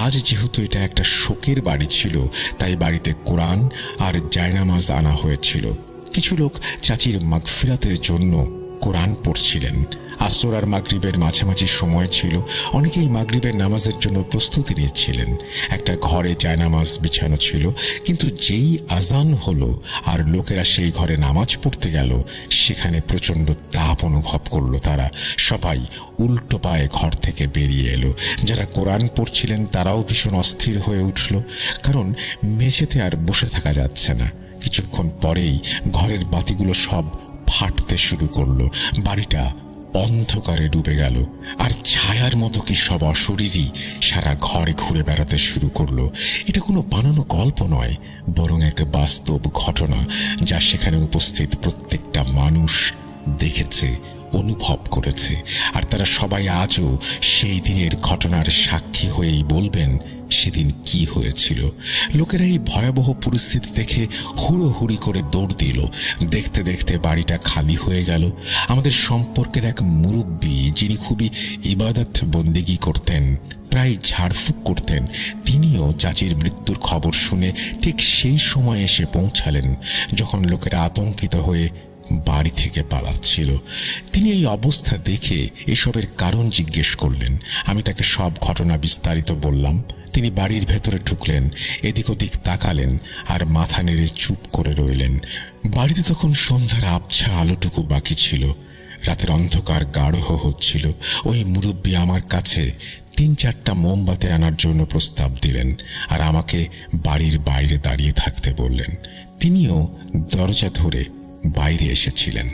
[SPEAKER 1] আজ যেহেতু এটা একটা শোকের বাড়ি ছিল, তাই বাড়িতে কোরআন আর জায়নামাজ আনা হয়েছিল। কিছু লোক চাচির মাগফিরাতের জন্য কোরআন পড়ছিলেন। আসর আর মাগরিবের মাঝামাঝি সময় ছিল। অনেকেই মাগরিবের নামাজের জন্য প্রস্তুতি নিচ্ছিলেন। একটা ঘরে জায়নামাজ বিছানো ছিল, কিন্তু যেই আজান হলো আর লোকেরা সেই ঘরে নামাজ পড়তে গেল, সেখানে প্রচণ্ড তাপ অনুভব করলো তারা। সবাই উল্টো পায়ে ঘর থেকে বেরিয়ে এলো। যারা কোরআন পড়ছিলেন তারাও ভীষণ অস্থির হয়ে উঠল, কারণ মেঝেতে আর বসে থাকা যাচ্ছে না। কিছুক্ষণ পরেই ঘরের বাতিগুলো সব ফাটতে শুরু করলো। বাড়িটা অন্ধকারে ডুবে গেল, আর ছায়ার মতো কি সব অশরীরই সারা ঘরে ঘুরে বেড়াতে শুরু করলো। এটা কোনো বানানো গল্প নয়, বরং এক বাস্তব ঘটনা, যা সেখানে উপস্থিত প্রত্যেকটা মানুষ দেখেছে, অনুভব করেছে। আর তারা সবাই আজও সেই দিনের ঘটনার সাক্ষী হয়েই বলবেন সেদিন কি হয়েছিল। লোকেরা এই ভয়াবহ পরিস্থিতি দেখে হুড়োহুড়ি করে দৌড় দিল। দেখতে দেখতে বাড়িটা খালি হয়ে গেল। আমাদের সম্পর্কের এক মুরব্বী, যিনি খুবই ইবাদত বন্দেগী করতেন, প্রায় ঝাড়ফুঁক করতেন, তিনিও চাচির মৃত্যুর খবর শুনে ঠিক সেই সময় এসে পৌঁছালেন যখন লোকেরা আতঙ্কিত হয়ে বাড়ি থেকে পালাচ্ছিল। তিনি এই অবস্থা দেখে এসবের কারণ জিজ্ঞেস করলেন। আমি তাকে সব ঘটনা বিস্তারিত বললাম। তিনি বাড়ির ভেতরে ঢুকলেন, এদিক ওদিক তাকালেন আর মাথা নেড়ে চুপ করে রইলেন। বাড়িতে তখন সন্ধ্যার আবছা আলোটুকু বাকি ছিল। রাতের অন্ধকার গাঢ় হচ্ছিল। ওই মুরব্বী আমার কাছে 3-4টা মোমবাতি আনার জন্য প্রস্তাব দিলেন আর আমাকে বাড়ির বাইরে দাঁড়িয়ে থাকতে বললেন। তিনিও দরজা ধরে বাইরে এসেছিলেন।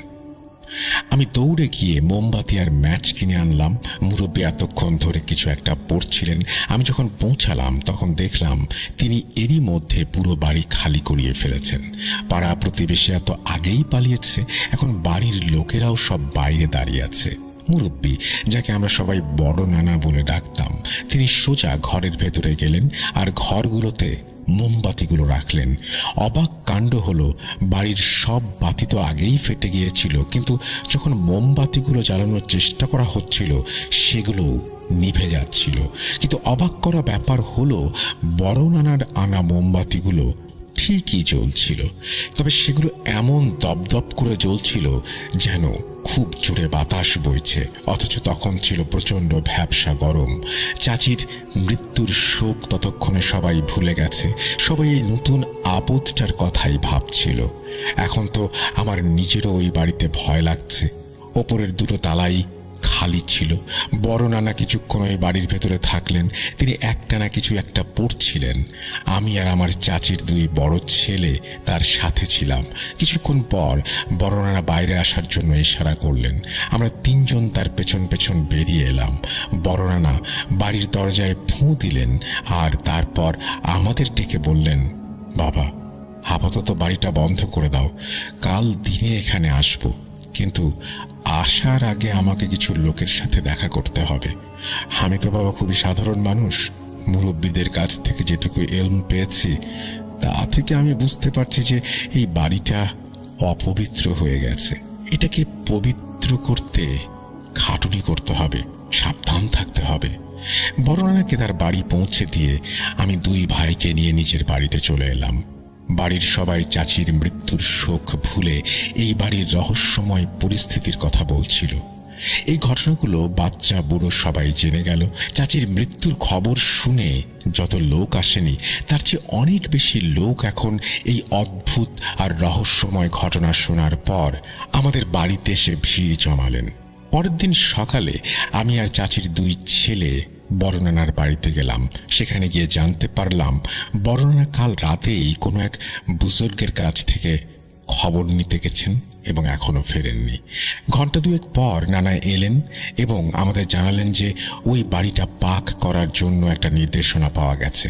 [SPEAKER 1] আমি দৌড়ে গিয়ে মোমবাতি আর ম্যাচ কিনে আনলাম। মুরব্বী এতক্ষণ ধরে কিছু একটা পড়ছিলেন। আমি যখন পৌঁছালাম তখন দেখলাম তিনি এরই মধ্যে পুরো বাড়ি খালি করিয়ে ফেলেছেন। পাড়া প্রতিবেশী এত আগেই পালিয়েছে, এখন বাড়ির লোকেরাও সব বাইরে দাঁড়িয়ে আছে। মুরব্বী, যাকে আমরা সবাই বড় নানা বলে ডাকতাম, তিনি সোজা ঘরের ভেতরে গেলেন আর ঘরগুলোতে মোমবাতিগুলো রাখলেন। অবাক কাণ্ড হলো, বাড়ির সব বাতি তো আগেই ফেটে গিয়েছিল, কিন্তু যখন মোমবাতিগুলো জ্বালানোর চেষ্টা করা হচ্ছিল সেগুলো নিভে যাচ্ছিল। কিন্তু অবাক করা ব্যাপার হলো, বড় নানার আনা মোমবাতিগুলো ঠিকই জ্বলছিল, তবে সেগুলো এমন দপদপ করে জ্বলছিল যেন খুব জোরে বাতাস বইছে, অথচ তখন ছিল প্রচণ্ড ভ্যাপসা গরম। চাচির মৃত্যুর শোক ততক্ষণে সবাই ভুলে গেছে। সবাই এই নতুন আপদটার কথাই ভাবছিল। এখন তো আমার নিজেরও ওই বাড়িতে ভয় লাগছে। ওপরের 2টো তালাই খালি ছিল। বড় নানা কিছুক্ষণ ওই বাড়ির ভেতরে থাকলেন। তিনি একটানা কিছু একটা পড়ছিলেন। আমি আর আমার চাচির 2 বড় ছেলে তার সাথে ছিলাম। কিছুক্ষণ পর বড় নানা বাইরে আসার জন্য ইশারা করলেন। আমরা 3 জন তার পেছন পেছন বেরিয়ে এলাম। বড় নানা বাড়ির দরজায় ফুঁ দিলেন আর তারপর আমাদের ডেকে বললেন, বাবা, আপাতত বাড়িটা বন্ধ করে দাও, কাল দিনে এখানে আসবো, কিন্তু আসার আগে আমাকে কিছু লোকের সাথে দেখা করতে হবে। আমি তো বাবা খুবই সাধারণ মানুষ। মুরব্বীদের কাছ থেকে যেটুকু এলম পেয়েছি তা থেকে আমি বুঝতে পারছি যে এই বাড়িটা অপবিত্র হয়ে গেছে। এটাকে পবিত্র করতে খাটুনি করতে হবে, সাবধান থাকতে হবে। বড় নানাকে তার বাড়ি পৌঁছে দিয়ে আমি 2 ভাইকে নিয়ে নিজের বাড়িতে চলে এলাম। বাড়ির সবাই চাচির মৃত্যুর শোক ভুলে এই বাড়ির রহস্যময় পরিস্থিতির কথা বলছিল। এই ঘটনাগুলো বাচ্চা বুড়ো সবাই জেনে গেল। চাচির মৃত্যুর খবর শুনে যত লোক আসেনি, তার চেয়ে অনেক বেশি লোক এখন এই অদ্ভুত আর রহস্যময় ঘটনা শোনার পর আমাদের বাড়িতে এসে ভিড় জমালেন। পরের দিন সকালে আমি আর চাচির 2 ছেলে বড় নানার বাড়িতে গেলাম। সেখানে গিয়ে জানতে পারলাম বড় নানা কাল রাতেই কোনো এক বুজুর্গের কাছ থেকে খবর নিতে গেছেন এবং এখনো ফেরেননি। ঘন্টা 2 পর নানা এলেন এবং আমাদের জানালেন যে ওই বাড়িটা পাক করার জন্য একটা নির্দেশনা পাওয়া গেছে।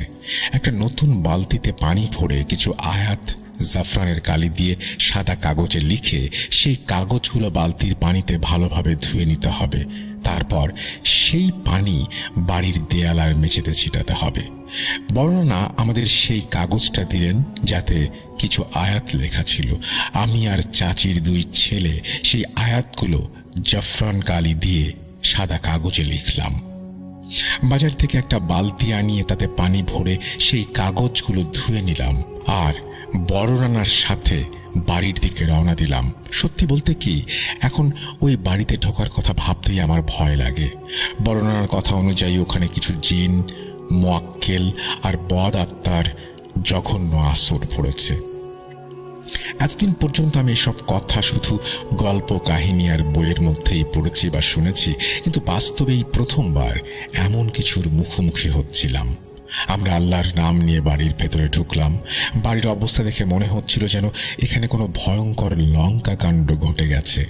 [SPEAKER 1] একটা নতুন বালতিতে পানি ভরে কিছু আয়াত জাফরানের কালি দিয়ে সাদা কাগজে লিখে সেই কাগজগুলো বালতির পানিতে ভালোভাবে ধুয়ে নিতে হবে। তারপর সেই পানি বাড়ির দেয়াল আর মেঝেতে ছিটাতে হবে। বর্ণনা আমাদের সেই কাগজটা দিলেন, যাতে কিছু আয়াত লেখা ছিল। আমি আর চাচির 2 ছেলে সেই আয়াতগুলো জাফরান কালি দিয়ে সাদা কাগজে লিখলাম। বাজার থেকে একটা বালতি আনিয়ে তাতে পানি ভরে সেই কাগজগুলো ধুয়ে নিলাম আর বড় রানার সাথে বাড়ির দিকে রওনা দিলাম। সত্যি বলতে কি, এখন ওই বাড়িতে ঢোকার কথা ভাবতেই আমার ভয় লাগে। বড় রানার কথা অনুযায়ী ওখানে কিছু জিন, মোয়াক্কেল আর বদ আত্মার জঘন্য আসর পড়েছে। এতদিন পর্যন্ত আমি এসব কথা শুধু গল্প কাহিনী আর বইয়ের মধ্যেই পড়েছি বা শুনেছি, কিন্তু বাস্তবেই প্রথমবার এমন কিছুর মুখোমুখি হচ্ছিলাম। আমরা আল্লাহর নাম নিয়ে বাড়ির ভেতরে ঢুকলাম। বাড়ির অবস্থা দেখে মনে হচ্ছিল যেন এখানে কোনো ভয়ঙ্কর লঙ্কা কাণ্ড ঘটে গেছে।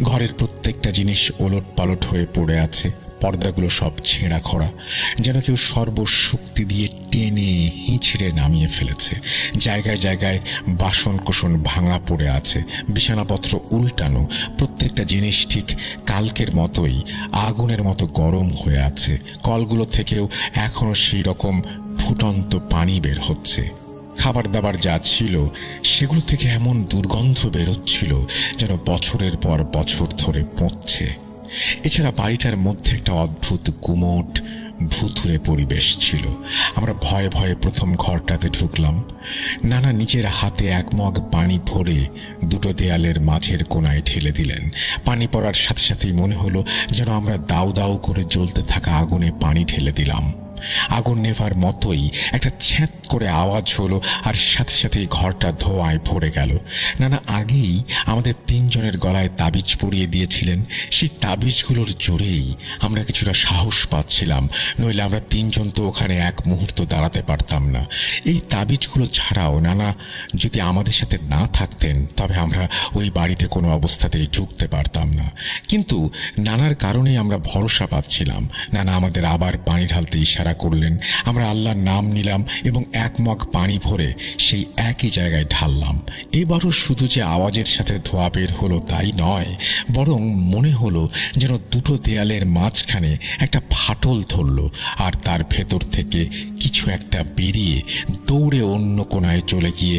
[SPEAKER 1] ঘরের প্রত্যেকটা জিনিস ওলট পালট হয়ে পড়ে আছে। পর্দাগুলো সব ছেঁড়া খোড়া, যেন কেউ সর্বশক্তি দিয়ে টেনে হিঁচড়ে নামিয়ে ফেলেছে। জায়গায় জায়গায় বাসন কোসন ভাঙা পড়ে আছে, বিছানাপত্র উল্টানো। প্রত্যেকটা জিনিস ঠিক কালকের মতোই আগুনের মতো গরম হয়ে আছে। কলগুলো থেকেও এখনো সেই রকম ফুটন্ত পানি বের হচ্ছে। খাবার দাবার যা ছিল সেগুলো থেকে এমন দুর্গন্ধ বেরোচ্ছিল যেন বছরের পর বছর ধরে পচছে। এছাড়া বাড়িটার মধ্যে একটা অদ্ভুত গুমোট ভুতুরে পরিবেশ ছিল। আমরা ভয়ে ভয়ে প্রথম ঘরটাতে ঢুকলাম। নানা নিজের হাতে 1 মগ পানি ভরে 2 দেয়ালের মাঝের কোণায় ঢেলে দিলেন। পানি পড়ার সাথে সাথেই মনে হলো যেন আমরা দাউ দাউ করে জ্বলতে থাকা আগুনে পানি ঢেলে দিলাম। আগুন নেভার মতোই একটা ছ্যাঁত করে আওয়াজ হলো আর সাথে সাথেই ঘরটা ধোঁয়ায় ভরে গেল। নানা আগেই আমাদের 3 জনের গলায় তাবিজ পরিয়ে দিয়েছিলেন। সেই তাবিজগুলোর জোরেই আমরা কিছুটা সাহস পাচ্ছিলাম, নইলে আমরা 3 জন তো ওখানে এক মুহূর্ত দাঁড়াতে পারতাম না। এই তাবিজগুলো ছাড়াও নানা যদি আমাদের সাথে না থাকতেন তবে আমরা ওই বাড়িতে কোনো অবস্থাতেই ঢুকতে পারতাম না। কিন্তু নানার কারণেই আমরা ভরসা পাচ্ছিলাম। নানা আমাদের আবার পানি ঢালতে ইশারা করলেন। আমরা আল্লাহর নাম নিলাম এবং 1 মগ পানি ভরে সেই একই জায়গায় ঢাললাম। এবারও শুধু যে আওয়াজের সাথে ধোঁয়া বের হলো তাই নয়, বরং মনে হলো যেন 2 দেয়ালের মাঝখানে একটা ফাটল ধরল আর তার ভেতর থেকে কিছু একটা বেরিয়ে দৌড়ে অন্য কোণায় চলে গিয়ে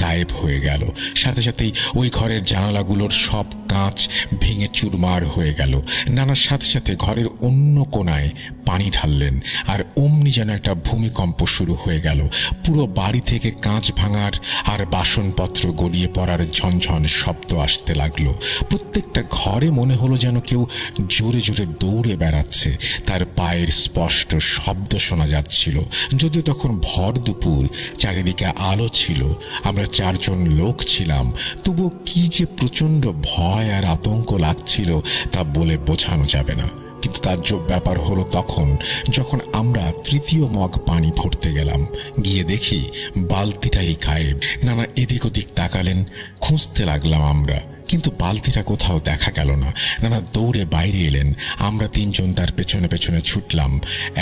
[SPEAKER 1] গায়েব হয়ে গেল। সাথে সাথেই ওই ঘরের জানালাগুলোর সব কাঁচ ভেঙে চুরমার হয়ে গেল। নানার সাথে সাথে ঘরের অন্য কোণায় পানি ঢাললেন আর অমনি যেন একটা ভূমিকম্প শুরু হয়ে গেল। পুরো বাড়ি থেকে কাঁচ ভাঙার আর বাসনপত্র গড়িয়ে পড়ার ঝনঝন শব্দ আসতে লাগলো। প্রত্যেকটা ঘরে মনে হলো যেন কেউ জোরে জোরে দৌড়ে বেড়াচ্ছে। তার পায়ের স্পষ্ট শব্দ শোনা যাচ্ছিল। যদিও তখন ভর দুপুর, চারিদিকে আলো ছিল, আমরা 4 জন লোক ছিলাম, তবুও কি যে প্রচণ্ড ভয় আর আতঙ্ক লাগছিল তা বলে বোঝানো যাবে না। কিন্তু তাজ্জব ব্যাপার হলো তখন যখন আমরা 3য় মগ পানি ভরতে গেলাম। গিয়ে দেখি বালতিটাই গায়েব। নানা এদিক ওদিক তাকালেন, খুঁজতে লাগলাম আমরা, কিন্তু বালতিটা কোথাও দেখা গেল না। নানা দৌড়ে বাইরে এলেন। আমরা 3 জন তার পেছনে পেছনে ছুটলাম।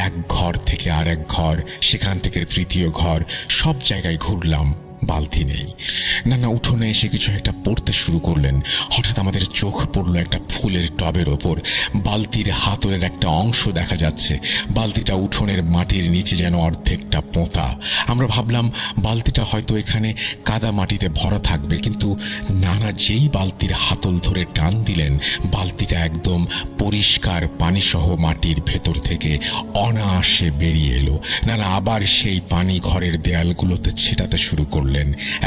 [SPEAKER 1] এক ঘর থেকে আর এক ঘর, সেখান থেকে 3য় ঘর, সব জায়গায় ঘুরলাম, বালতি নেই। নানা উঠোনে এসে কিছু একটা পড়তে শুরু করলেন। হঠাৎ আমাদের চোখ পড়লো একটা ফুলের টবের ওপর। বালতির হাতলের একটা অংশ দেখা যাচ্ছে। বালতিটা উঠোনের মাটির নিচে যেন অর্ধেকটা পোঁতা। আমরা ভাবলাম বালতিটা হয়তো এখানে কাদা মাটিতে ভরা থাকবে, কিন্তু নানা যেই বালতির হাতল ধরে টান দিলেন, বালতিটা একদম পরিষ্কার পানিসহ মাটির ভেতর থেকে অনায়াসে বেরিয়ে এলো। নানা আবার সেই পানি ঘরের দেয়ালগুলোতে ছেটাতে শুরু করলেন।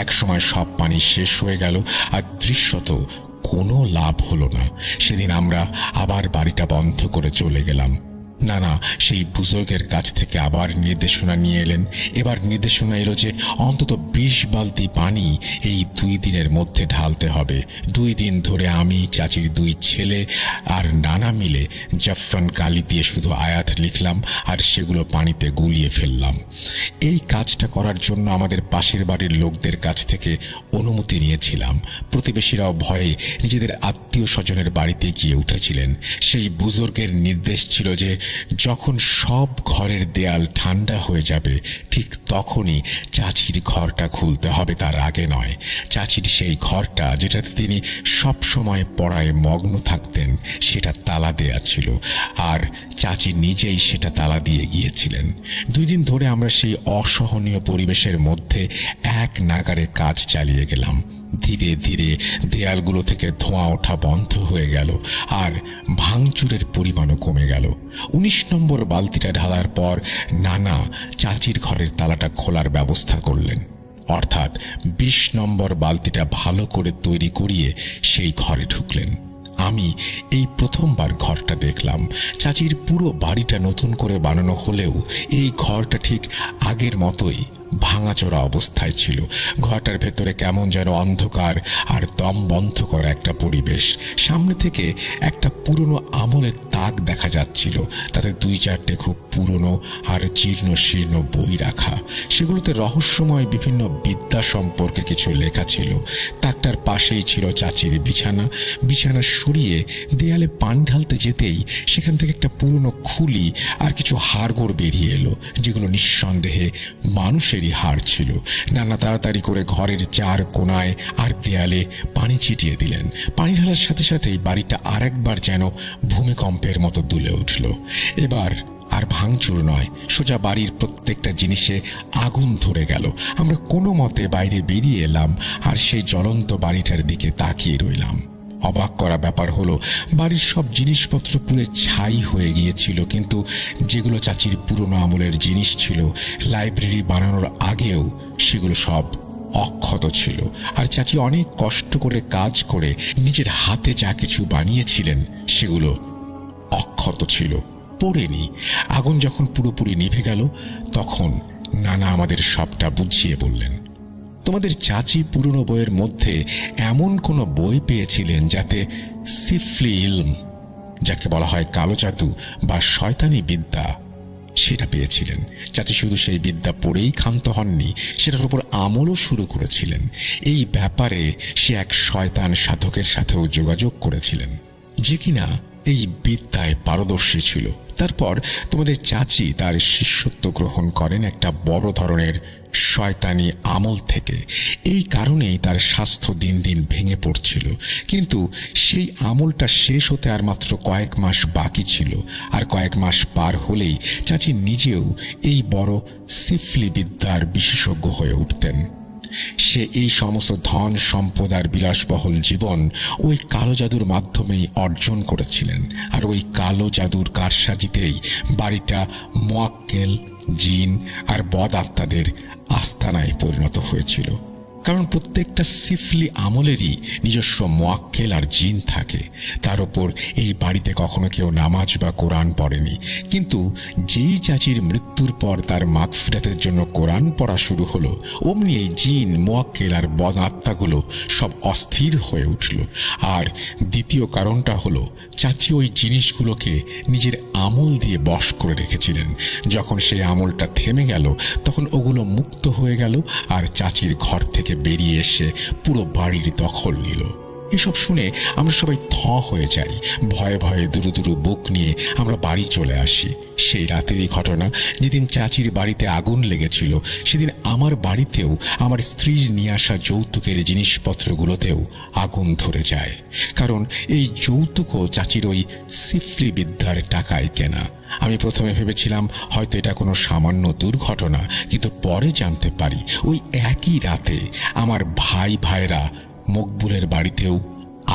[SPEAKER 1] একসময় সব পানি শেষ হয়ে গেল আর দৃশ্যত কোনো লাভ হলো না। সেদিন আমরা আবার বাড়িটা বন্ধ করে চলে গেলাম। নানা সেই বুজুর্গের কাছ থেকে আবার নির্দেশনা নিয়ে এলেন। এবার নির্দেশনা এলো যে অন্তত 20 বালতি পানি এই 2 দিনের মধ্যে ঢালতে হবে। 2 দিন ধরে আমি, চাচির 2 ছেলে আর নানা মিলে জাফরান কালি দিয়ে শুধু আয়াত লিখলাম আর সেগুলো পানিতে গুলিয়ে ফেললাম। এই কাজটা করার জন্য আমাদের পাশের বাড়ির লোকদের কাছ থেকে অনুমতি নিয়েছিলাম। প্রতিবেশীরাও ভয়ে নিজেদের আত্মীয় স্বজনের বাড়িতে গিয়ে উঠেছিলেন। সেই বুজুর্গের নির্দেশ ছিল যে যখন সব ঘরের দেয়াল ঠান্ডা হয়ে যাবে ঠিক তখনই চাচির ঘরটা খুলতে হবে, তার আগে নয়। চাচির সেই ঘরটা, যেটাতে তিনি সব সময় পড়ায় মগ্ন থাকতেন, সেটা তালা দেয়া ছিল আর চাচি নিজেই সেটা তালা দিয়ে গিয়েছিলেন। 2 দিন ধরে আমরা সেই অসহনীয় পরিবেশের মধ্যে এক নাগারে কাজ চালিয়ে গেলাম। ধীরে ধীরে দেয়ালগুলো থেকে ধোঁয়া ওঠা বন্ধ হয়ে গেল আর ভাঙচুরের পরিমাণও কমে গেল। 19 নম্বর বালতিটা ঢালার পর নানা চাচির ঘরের তালাটা খোলার ব্যবস্থা করলেন, অর্থাৎ 20 নম্বর বালতিটা ভালো করে তৈরি করিয়ে সেই ঘরে ঢুকলেন। আমি এই প্রথমবার ঘরটা দেখলাম। চাচির পুরো বাড়িটা নতুন করে বানানো হলেও এই ঘরটা ঠিক আগের মতোই ভাঙাচোরা অবস্থায় ছিল। ঘরটার ভেতরে কেমন যেন অন্ধকার আর দম বন্ধ করা একটা পরিবেশ। সামনে থেকে একটা পুরনো আমলের তাক দেখা যাচ্ছিল, তাতে 2-4টে খুব পুরনো আর জীর্ণ শীর্ণ বই রাখা। সেগুলোতে রহস্যময় বিভিন্ন বিদ্যা সম্পর্কে কিছু লেখা ছিল। তাকটার পাশেই ছিল চাচির বিছানা। বিছানা সরিয়ে দেয়ালে পানি ঢালতে যেতেই সেখান থেকে একটা পুরনো খুলি আর কিছু হাড়গোড় বেরিয়ে এলো, যেগুলো নিঃসন্দেহে মানুষের হাড় ছিল। নানা তাড়াতাড়ি করে ঘরের 4 কোণায় আর দেয়ালে পানি ছিটিয়ে দিলেন। পানি ঢালার সাথে সাথেই বাড়িটা আরেকবার যেন ভূমিকম্পের মতো দুলে উঠল। এবার আর ভাঙচুর নয়, সোজা বাড়ির প্রত্যেকটা জিনিসে আগুন ধরে গেল। আমরা কোনো মতে বাইরে বেরিয়ে এলাম আর সেই জ্বলন্ত বাড়িটার দিকে তাকিয়ে রইলাম। অবাক করা ব্যাপার হলো, বাড়ির সব জিনিসপত্র পুড়ে ছাই হয়ে গিয়েছিল, কিন্তু যেগুলো চাচির পুরনো আমলের জিনিস ছিল, লাইব্রেরি বানানোর আগেও সেগুলো সব অক্ষত ছিল। আর চাচি অনেক কষ্ট করে কাজ করে নিজের হাতে যা কিছু বানিয়েছিলেন সেগুলো অক্ষত ছিল, পড়েনি। আগুন যখন পুরোপুরি নিভে গেল তখন নানা আমাদের সবটা বুঝিয়ে বললেন, তোমাদের চাচি পুরনো বইয়ের মধ্যে এমন কোনো বই পেয়েছিলেন যাতে সিফলি ইলম, যাকে বলা হয় কালো জাদু বা শয়তানি বিদ্যা, সেটা পেয়েছিলেন। চাচি শুধু সেই বিদ্যা পড়েই ক্ষান্ত হননি, সেটার উপর আমলও শুরু করেছিলেন। এই ব্যাপারে সে এক শয়তান সাধকের সাথেও যোগাযোগ করেছিলেন, যে কিনা এই বিদ্যায় পারদর্শী ছিল। তারপর তোমাদের চাচি তার শিষ্যত্ব গ্রহণ করেন একটা বড় ধরনের শয়তানি আমল থেকে। এই কারণেই তার স্বাস্থ্য দিন দিন ভেঙে পড়ছিল। কিন্তু সেই আমলটা শেষ হতে আর মাত্র কয়েক মাস বাকি ছিল। আর কয়েক মাস পার হলেই চাচি নিজেও এই বড় সিফলি বিদ্যার বিশেষজ্ঞ হয়ে উঠতেন। সে এই সমস্ত ধন সম্পদ আর বিলাসবহুল জীবন ওই কালো জাদুর মাধ্যমেই অর্জন করেছিলেন। আর ওই কালো জাদুর কারসাজিতেই বাড়িটা মোয়াক্কেল, জিন আর বদ আত্মাদের আস্তানায় পরিণত হয়েছিল। কারণ প্রত্যেকটা সিফলি আমলেরই নিজস্ব মোয়াক্কেল আর জিন থাকে। তার ওপর এই বাড়িতে কখনো কেউ নামাজ বা কোরআন পড়েনি, কিন্তু যেই চাচির মৃত্যুর পর তার মাগফিরাতের জন্য কোরআন পড়া শুরু হলো, অমনি এই জিন, মোয়াক্কেল আর বদ আত্মাগুলো সব অস্থির হয়ে উঠল। আর দ্বিতীয় কারণটা হলো, চাচি ওই জিনিসগুলোকে নিজের আমল দিয়ে বশ করে রেখেছিলেন। যখন সেই আমলটা থেমে গেল তখন ওগুলো মুক্ত হয়ে গেল আর চাচির ঘর থেকে বেরিয়ে এসে পুরো বাড়ির দখল নিল। এসব শুনে আমরা সবাই থ হয়ে যাই। ভয়ে ভয়ে দুরু দুরু বুক নিয়ে আমরা বাড়ি চলে আসি। সেই রাতেরই ঘটনা, যেদিন চাচির বাড়িতে আগুন লেগেছিল সেদিন আমার বাড়িতেও আমার স্ত্রীর নিয়ে আসা যৌতুকের জিনিসপত্রগুলোতেও আগুন ধরে যায়। কারণ এই যৌতুকও চাচির ওই সিফলি বিদ্যার টাকায় কেনা। আমি প্রথমে ভেবেছিলাম হয়তো এটা কোনো সামান্য দুর্ঘটনা, কিন্তু পরে জানতে পারি ওই একই রাতে আমার ভাইরা মকবুলের বাড়িতেও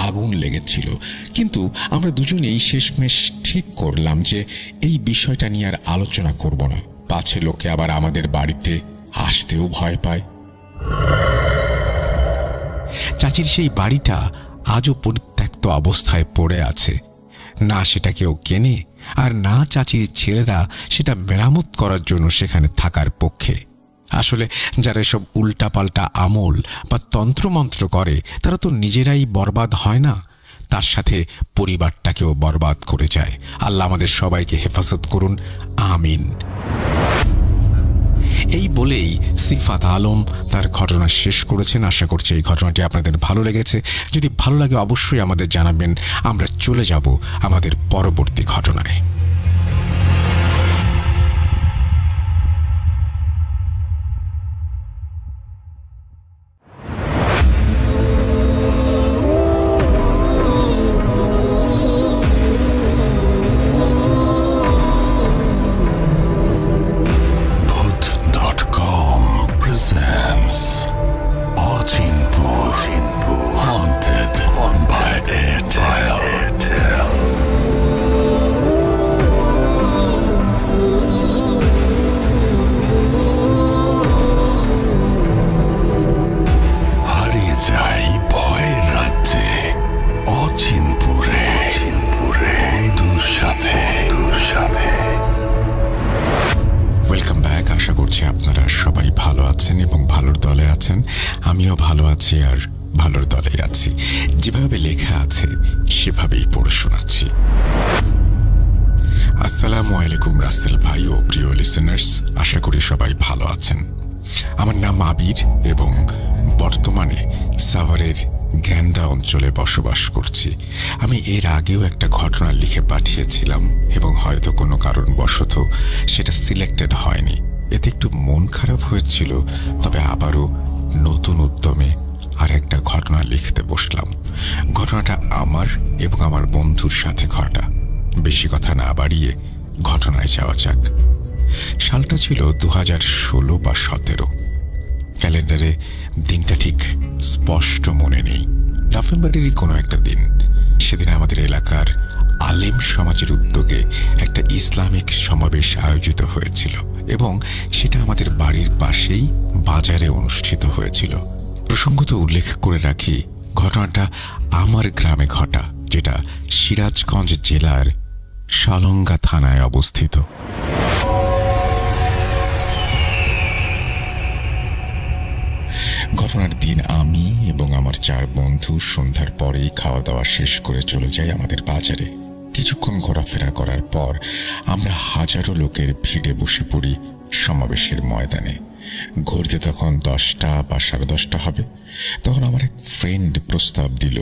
[SPEAKER 1] আগুন লেগেছিল। কিন্তু আমরা দুজনেই শেষমেশ ঠিক করলাম যে এই বিষয়টা নিয়ে আর আলোচনা করব না, পাছে লোকে আবার আমাদের বাড়িতে আসতেও ভয় পায়।
[SPEAKER 2] চাচির সেই বাড়িটা আজও পরিত্যক্ত অবস্থায় পড়ে আছে। না সেটা কেউ কেনে, আর না চাচির ছেলেরা সেটা মেরামত করার জন্য সেখানে থাকার পক্ষে। আসলে যারা এসব উল্টাপাল্টা আমল বা তন্ত্রমন্ত্র করে তারা তো নিজেরাই বরবাদ হয় না, তার সাথে পরিবারটাকেও বরবাদ করে যায়। আল্লাহ আমাদের সবাইকে হেফাজত করুন, আমিন। এই বলেই সিফাত আলম তার ঘটনা শেষ করেছেন। আশা করছি এই ঘটনাটি আপনাদের ভালো লেগেছে। যদি ভালো লাগে অবশ্যই আমাদের জানাবেন। আমরা চলে যাব আমাদের পরবর্তী ঘটনায়।
[SPEAKER 4] Bhoot.com presents Achinpur Haunted by Airtel. হারিয়ে যাই ভয়ের রাজ্যে অচিনপুরে বন্ধুর সাথে।
[SPEAKER 2] Welcome back. আশা করছি আপনারা সবাই ভালো আছেন এবং ভালোর দলে আছেন। আমিও ভালো আছি আর ভালোর দলে আছি। যেভাবে লেখা আছে সেভাবেই পড়ে শোনাচ্ছি। আসসালামু আলাইকুম রাসেল ভাই ও প্রিয় লিসেনার্স, আশা করি সবাই ভালো আছেন। আমার নাম আবির এবং বর্তমানে সাভারের গ্যান্ডা অঞ্চলে বসবাস করছি। আমি এর আগেও একটা ঘটনা লিখে পাঠিয়েছিলাম এবং হয়তো কোনো কারণবশত সেটা সিলেক্টেড হয়নি। এতে একটু মন খারাপ হয়েছিল, তবে আবারও নতুন উদ্যমে আর একটা ঘটনা লিখতে বসলাম। ঘটনাটা আমার এবং আমার বন্ধুর সাথে ঘটা। বেশি কথা না বাড়িয়ে ঘটনায় যাওয়া যাক। সালটা ছিল 2016 বা 17। ক্যালেন্ডারে দিনটা ঠিক স্পষ্ট মনে নেই। নভেম্বরেরই কোনো একটা দিন। সেদিন আমাদের এলাকার আলেম সমাজের উদ্যোগে একটা ইসলামিক সমাবেশ আয়োজিত হয়েছিল এবং সেটা আমাদের বাড়ির পাশেই বাজারে অনুষ্ঠিত হয়েছিল। প্রসঙ্গত উল্লেখ করে রাখি, ঘটনাটা আমার গ্রামে ঘটা, যেটা সিরাজগঞ্জ জেলার সালঙ্গা থানায় অবস্থিত।
[SPEAKER 1] ঘটনার দিন আমি এবং আমার 4 বন্ধু সন্ধ্যার পরেই খাওয়া দাওয়া শেষ করে চলে যাই আমাদের বাজারে। কিছুক্ষণ ঘোরাফেরা করার পর আমরা হাজারো লোকের ভিড়ে বসে পড়ি সমাবেশের ময়দানে। ঘুরতে তখন 10টা বা 10:30 হবে। তখন আমার এক ফ্রেন্ড প্রস্তাব দিল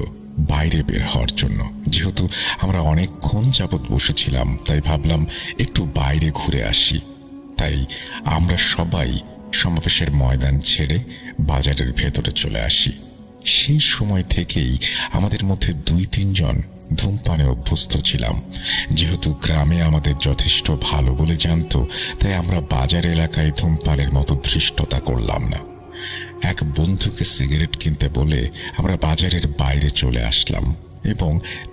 [SPEAKER 1] বাইরে বের হওয়ার জন্য। যেহেতু আমরা অনেকক্ষণ যাবৎ বসেছিলাম, তাই ভাবলাম একটু বাইরে ঘুরে আসি। তাই আমরা সবাই সমাবেশের ময়দান ছেড়ে বাজারের ভেতরে চলে আসি। সেই সময় থেকেই আমাদের মধ্যে 2-3 জন ধূমপানে অভ্যস্ত ছিলাম। যেহেতু গ্রামে আমাদের যথেষ্ট ভালো বলে জানতো, তাই আমরা বাজার এলাকায় ধূমপানের মতো ধৃষ্টতা করলাম না। এক বন্ধুকে সিগারেট কিনতে বলে আমরা বাজারের বাইরে চলে আসলাম এবং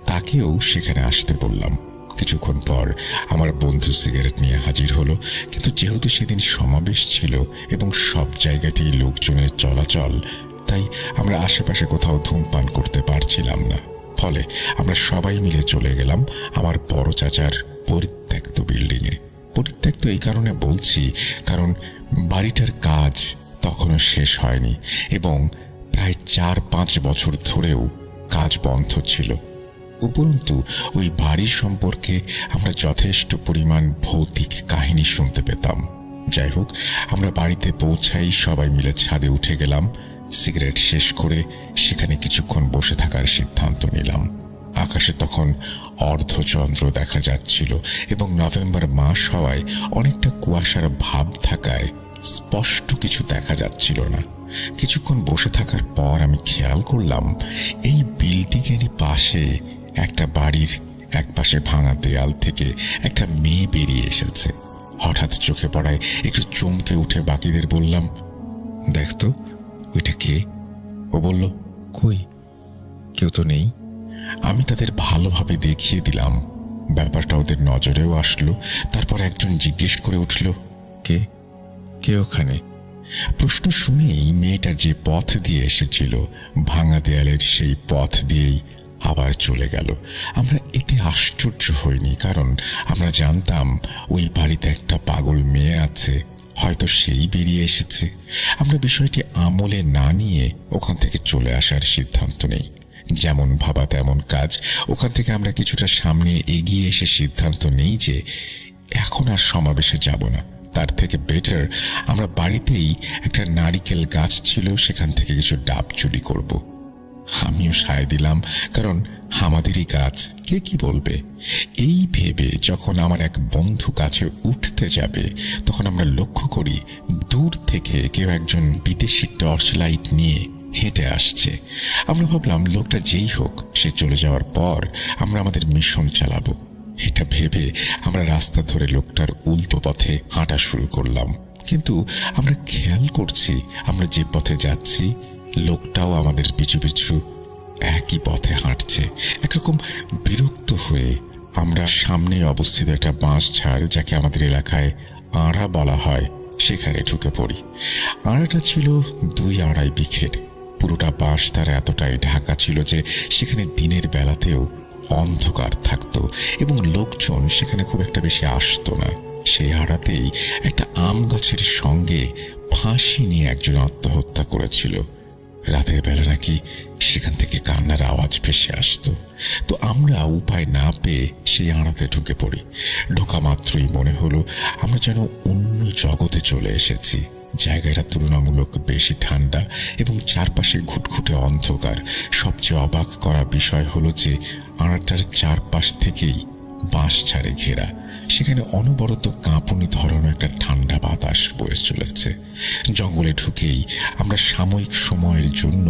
[SPEAKER 1] তাকেও সেখানে আসতে বললাম। কিছুক্ষণ পর আমার বন্ধু সিগারেট নিয়ে হাজির হলো, কিন্তু যেহেতু সেদিন সমাবেশ ছিল এবং সব জায়গাতেই লোকজনের চলাচল, তাই আমরা আশেপাশে কোথাও ধূমপান করতে পারছিলাম না। ফলে আমরা সবাই মিলে চলে গেলাম আমার বড় চাচার পরিত্যক্ত বিল্ডিংয়ে। পরিত্যক্ত এই কারণে বলছি, কারণ বাড়িটার কাজ তখনও শেষ হয়নি এবং প্রায় 4-5 বছর ধরেও কাজ বন্ধ ছিল। উপরন্তু ওই বাড়ি সম্পর্কে আমরা যথেষ্ট পরিমাণ ভৌতিক কাহিনী শুনতে পেতাম। যাই হোক, আমরা বাড়িতে পৌঁছাই, সবাই মিলে ছাদে উঠে গেলাম। সিগারেট শেষ করে সেখানে কিছুক্ষণ বসে থাকার সিদ্ধান্ত নিলাম। আকাশে তখন অর্ধচন্দ্র দেখা যাচ্ছিল এবং নভেম্বর মাস হওয়ায় অনেকটা কুয়াশার ভাব থাকায় স্পষ্ট কিছু দেখা যাচ্ছিল না। কিছুক্ষণ বসে থাকার পর আমি খেয়াল করলাম এই বিল্ডিংয়েরই পাশে একটা বাড়ির একপাশে ভাঙা দেয়াল থেকে একটা মেয়ে বেরিয়ে এসেছে। হঠাৎ চোখে পড়ায় একটু চমকে উঠে বাকিদের বললাম, দেখতো ওইটা কে? ও বলল, কই, কেউ তো নেই। আমি তাদের ভালোভাবে দেখিয়ে দিলাম। ব্যাপারটা ওদের নজরেও আসলো। তারপর একজন জিজ্ঞেস করে উঠল, কে কে ওখানে? প্রশ্ন শুনেই মেয়েটা যে পথ দিয়ে এসেছিল ভাঙা দেয়ালের সেই পথ দিয়েই আবার চলে গেল। আমরা এতে আশ্চর্য হইনি, কারণ আমরা জানতাম ওই বাড়িতে একটা পাগল মেয়ে আছে, হয়তো সেই বেরিয়ে এসেছে। আমরা বিষয়টি আমলে না নিয়ে ওখান থেকে চলে আসার সিদ্ধান্ত নেই। যেমন ভাবা তেমন কাজ। ওখান থেকে আমরা কিছুটা সামনে এগিয়ে এসে সিদ্ধান্ত নেই যে এখন আর সমাবেশে যাব না। তার থেকে বেটার আমরা বাড়িতেই একটা নারিকেল গাছ ছিল, সেখান থেকে কিছু ডাব চুরি করব। আমিও সায় দিলাম, কারণ আমাদেরই গাছ, কে কি বলবে। এই ভেবে যখন আমার এক বন্ধু কাছে উঠতে যাবে, তখন আমরা লক্ষ্য করি দূর থেকে কেউ একজন বিদেশি টর্চ লাইট নিয়ে হেঁটে আসছে। আমরা ভাবলাম লোকটা যেই হোক, সে চলে যাওয়ার পর আমরা আমাদের মিশন চালাবো। এটা ভেবে আমরা রাস্তা ধরে লোকটার উল্টো পথে হাঁটা শুরু করলাম। কিন্তু আমরা খেয়াল করছি আমরা যে পথে যাচ্ছি, লোকটাও আমাদের পিছু পিছু একই পথে হাঁটছে। একরকম বিরক্ত হয়ে আমরা সামনে অবস্থিত একটা বাঁশঝাড়, যাকে আমাদের এলাকায় আড়া বলা হয়, সেখানে ঢুকে পড়ি। আড়াটা ছিল 2-2.5 বিঘের। পুরোটা বাঁশ তার এতটাই ঢাকা ছিল যে সেখানে দিনের বেলাতেও অন্ধকার থাকতো এবং লোকজন সেখানে খুব একটা বেশি আসতো না। সেই আড়াতেই একটা আম গাছের সঙ্গে ফাঁসি নিয়ে একজন আত্মহত্যা করেছিল। রাতের বেলা নাকি সেখান থেকে কান্নার আওয়াজ ভেসে আসতো। তো আমরা উপায় না পেয়ে সেই আড়াতে ঢুকে পড়ি। ঢোকা মাত্রই মনে হলো আমরা যেন অন্য জগতে চলে এসেছি। জায়গাটা তুলনামূলক বেশি ঠান্ডা এবং চারপাশে ঘুটঘুটে অন্ধকার। সবচেয়ে অবাক করা বিষয় হলো যে আড়াটার চারপাশ থেকেই বাঁশঝাড়ে ঘেরা। সেখানে অনবরত কাঁপুনি ধরনের একটা ঠান্ডা বাতাস বয়ে চলেছে। জঙ্গলে ঢুকেই আমরা সাময়িক সময়ের জন্য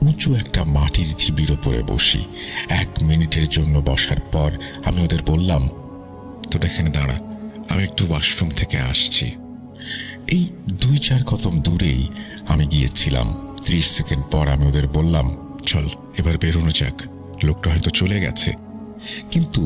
[SPEAKER 1] উঁচু একটা মাটির ঢিবির ওপরে বসি। 1 মিনিটের জন্য বসার পর আমি ওদের বললাম, তোরা এখানে দাঁড়া, আমি একটু ওয়াশরুম থেকে আসছি। এই 2-4 কদম দূরেই আমি গিয়েছিলাম। 30 সেকেন্ড পর আমি ওদের বললাম, চল এবার বেরোনো যাক, লোকটা হয়তো চলে গেছে। কিন্তু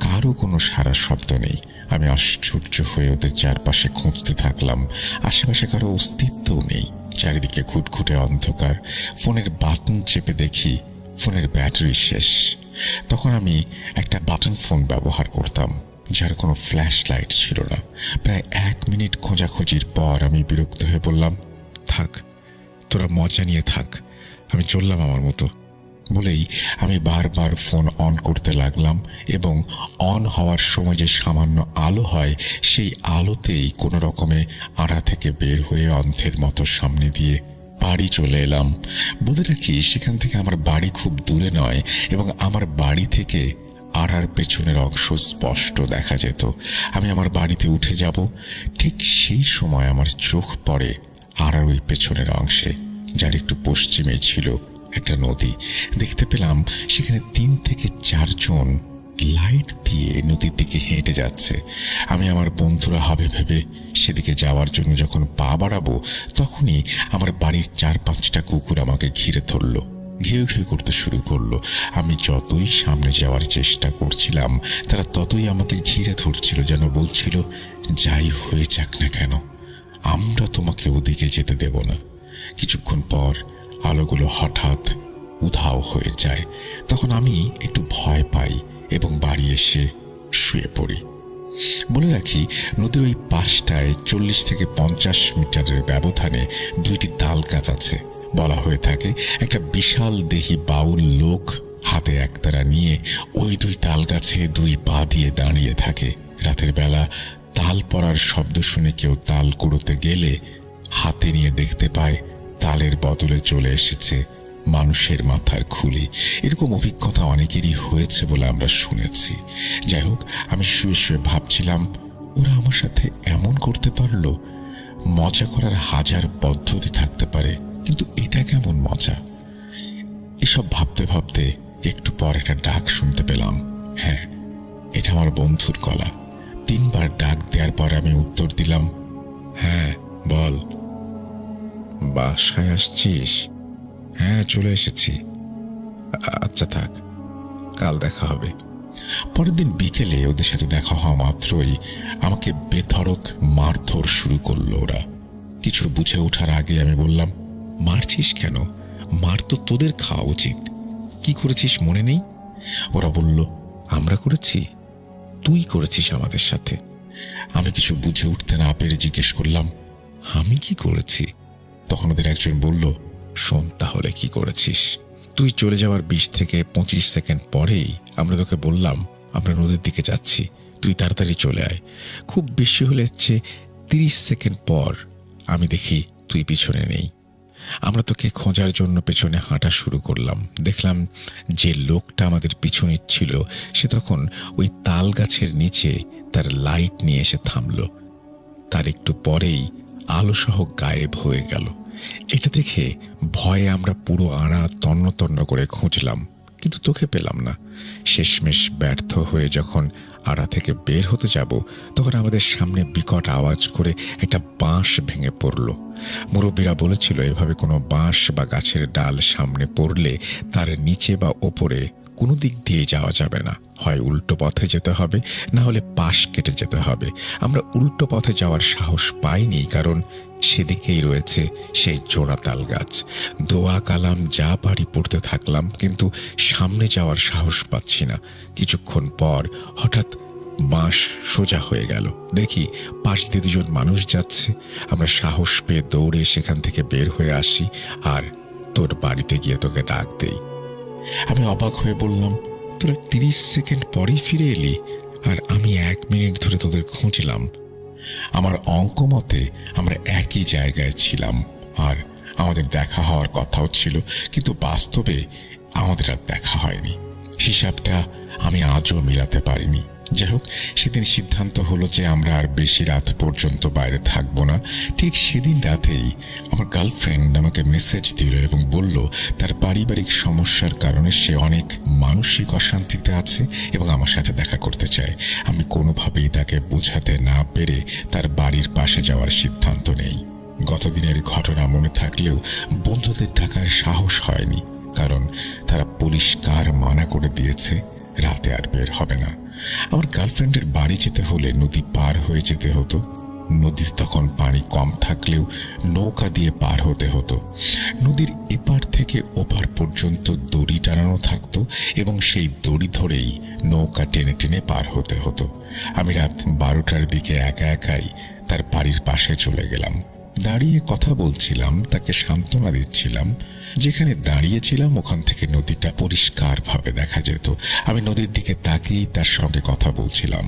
[SPEAKER 1] কারো কোনো সারা শব্দ নেই। আমি আশ্চর্য হয়ে ওদের চারপাশে খুঁজতে থাকলাম। আশেপাশে কারো অস্তিত্বও নেই। চারিদিকে ঘুটঘুটে অন্ধকার। ফোনের বাটন চেপে দেখি ফোনের ব্যাটারি শেষ। তখন আমি একটা বাটন ফোন ব্যবহার করতাম, যার কোনো ফ্ল্যাশ লাইট ছিল না। প্রায় 1 মিনিট খোঁজাখুঁজির পর আমি বিরক্ত হয়ে বললাম, থাক, তোরা মজা নিয়ে থাক, আমি চললাম আমার মতো। বলেই আমি বারবার ফোন অন করতে লাগলাম এবং অন হওয়ার সময় যে সামান্য আলো হয়, সেই আলোতেই কোনো রকমে আড়া থেকে বের হয়ে অন্ধের মতো সামনে দিয়ে বাড়ি চলে এলাম। বলে রাখি, সেখান থেকে আমার বাড়ি খুব দূরে নয় এবং আমার বাড়ি থেকে আড়ার পেছনের অংশ স্পষ্ট দেখা যেত। আমি আমার বাড়িতে উঠে যাব, ঠিক সেই সময় আমার চোখ পড়ে আড়ার ওই পেছনের অংশে, যার একটু পশ্চিমে ছিল একটা নদী। দেখতে পেলাম সেখানে 3 থেকে 4 জন লাইট দিয়ে নদীর দিকে হেঁটে যাচ্ছে। আমি আমার বন্ধুরা হবে ভেবে সেদিকে যাওয়ার জন্য যখন পা বাড়াবো, তখনই আমার বাড়ির 4-5টা কুকুর আমাকে ঘিরে ধরলো, ঘেউ ঘেউ করতে শুরু করলো। আমি যতই সামনে যাওয়ার চেষ্টা করছিলাম, তারা ততই আমাকে ঘিরে ধরছিল, যেন বলছিল, যাই হয়ে যাক না কেন, আমরা তোমাকে ওদিকে যেতে দেব না। কিছুক্ষণ পর আলোগুলো হঠাৎ উধাও হয়ে যায়। তখন আমি একটু ভয় পাই এবং বাড়ি এসে শুয়ে পড়ি। বলে রাখি, নদীর ওই পাশটায় 40 থেকে 50 মিটারের ব্যবধানে 2টি তাল গাছ আছে। বলা হয়ে থাকে একটা বিশাল দেহী বাউল লোক হাতে একতারা নিয়ে ওই 2 তাল গাছে 2 পা দিয়ে দাঁড়িয়ে থাকে। রাতের বেলা তাল পড়ার শব্দ শুনে কেউ তাল কুড়োতে গেলে হাতে নিয়ে দেখতে পায় তালের বদলে চলে এসেছে মানুষের মাথার খুলি। এরকম অভিজ্ঞতা অনেকেরই হয়েছে বলে আমরা শুনেছি। যাই হোক, আমি শুয়ে শুয়ে ভাবছিলাম, ওরা আমার সাথে এমন করতে পারলো। মজা করার 1000 পদ্ধতি থাকতে পারে, কিন্তু এটা কেমন মজা? এসব ভাবতে ভাবতে একটু পর একটা ডাক শুনতে পেলাম। হ্যাঁ, এটা আমার বন্ধুর গলা। 3 বার ডাক দেওয়ার পর আমি উত্তর দিলাম, হ্যাঁ বল। বাসায় আসছিস? হ্যাঁ, চলে এসেছি। আচ্ছা থাক, কাল দেখা হবে। পরের দিন বিকেলে ওদের সাথে দেখা হওয়া মাত্রই আমাকে বেধড়ক মারধর শুরু করলো ওরা। কিছু বুঝে ওঠার আগে আমি বললাম, মারছিস কেন? মার তো তোদের খাওয়া উচিত। কি করেছিস মনে নেই? ওরা বলল, আমরা করেছি? তুই করেছিস আমাদের সাথে। আমি কিছু বুঝে উঠতে না পেরে জিজ্ঞেস করলাম, আমি কি করেছি? তখন ওদের একজন বলল, শোন তাহলে কি করেছিস। তুই চলে যাওয়ার 20 থেকে 25 সেকেন্ড পরেই আমরা তোকে বললাম আমরা নদীর দিকে যাচ্ছি, তুই তাড়াতাড়ি চলে আয়। খুব বেশি হলে 30 সেকেন্ড পর আমি দেখি তুই পিছনে নেই। আমরা তোকে খোঁজার জন্য পেছনে হাঁটা শুরু করলাম। দেখলাম যে লোকটা আমাদের পিছু নিচ্ছিল সে তখন ওই তাল গাছের নিচে তার লাইট নিয়ে এসে থামল। তার একটু পরেই আলোসহ গায়েব হয়ে গেল। এটা দেখে ভয়ে আমরা পুরো আড়া তন্ন তন্ন করে খুঁজলাম, কিন্তু তোকে পেলাম না। শেষমেশ ব্যর্থ হয়ে যখন আড়া থেকে বের হতে যাব তখন আমাদের সামনে বিকট আওয়াজ করে একটা বাঁশ ভেঙে পড়ল। মুরব্বীরা বলেছিল এভাবে কোনো বাঁশ বা গাছের ডাল সামনে পড়লে তার নিচে বা ওপরে কোনো দিক দিয়ে যাওয়া যাবে না, হয় উল্টো পথে যেতে হবে, না হলে পাশ কেটে যেতে হবে। আমরা উল্টো পথে যাওয়ার সাহস পাইনি, কারণ সেদিকেই রয়েছে সেই জোড়া তাল গাছ। দোয়া কালাম যা পারি পড়তে থাকলাম, কিন্তু সামনে যাওয়ার সাহস পাচ্ছি না। কিছুক্ষণ পর হঠাৎ বাঁশ সোজা হয়ে গেল। দেখি পাশ দিয়ে দুজন মানুষ যাচ্ছে। আমরা সাহস পেয়ে দৌড়ে সেখান থেকে বের হয়ে আসি আর তোর বাড়িতে গিয়ে তোকে ডাক দেই। আমি অবাক হয়ে বললাম, তোরা 30 সেকেন্ড পরেই ফিরে এলি, আর আমি 1 মিনিট ধরে তোদের খুঁজলাম। আমার অঙ্ক মতে আমরা একই জায়গায় ছিলাম আর আমাদের দেখা হওয়ার কথাও ছিল, কিন্তু বাস্তবে আমাদের আর দেখা হয়নি। হিসাবটা আমি আজও মিলাতে পারিনি। যাই হোক, সেদিন সিদ্ধান্ত হলো যে আমরা আর বেশি রাত পর্যন্ত বাইরে থাকবো না। ঠিক সেদিন রাতেই আমার গার্লফ্রেন্ড আমাকে মেসেজ দিল এবং বলল তার পারিবারিক সমস্যার কারণে সে অনেক মানসিক অশান্তিতে আছে এবং আমার সাথে দেখা করতে চায়। আমি কোনোভাবেই তাকে বোঝাতে না পেরে তার বাড়ির পাশে যাওয়ার সিদ্ধান্ত নেই। গতদিনের ঘটনা মনে থাকলেও বন্ধুদের ডাকার সাহস হয়নি, কারণ তারা পরিষ্কার মানা করে দিয়েছে রাতে আর বের হবে না। আমার গার্লফ্রেন্ডের বাড়ি যেতে হলে নদী পার হয়ে যেতে হতো। নদীতে তখন পানি কম থাকলেও নৌকা দিয়ে পার হতে হতো। নদীর এপার থেকে ওপার পর্যন্ত দড়ি টানানো থাকতো এবং সেই দড়ি ধরেই নৌকা টেনে টেনে পার হতে হতো। আমি রাত 12টার দিকে একা একাই তার বাড়ির পাশে চলে গেলাম। দাঁড়িয়ে কথা বলছিলাম, তাকে সান্ত্বনা দিচ্ছিলাম। যেখানে দাঁড়িয়েছিলাম ওখান থেকে নদীটা পরিষ্কারভাবে দেখা যেত। আমি নদীর দিকে তাকিয়েই তার সঙ্গে কথা বলছিলাম।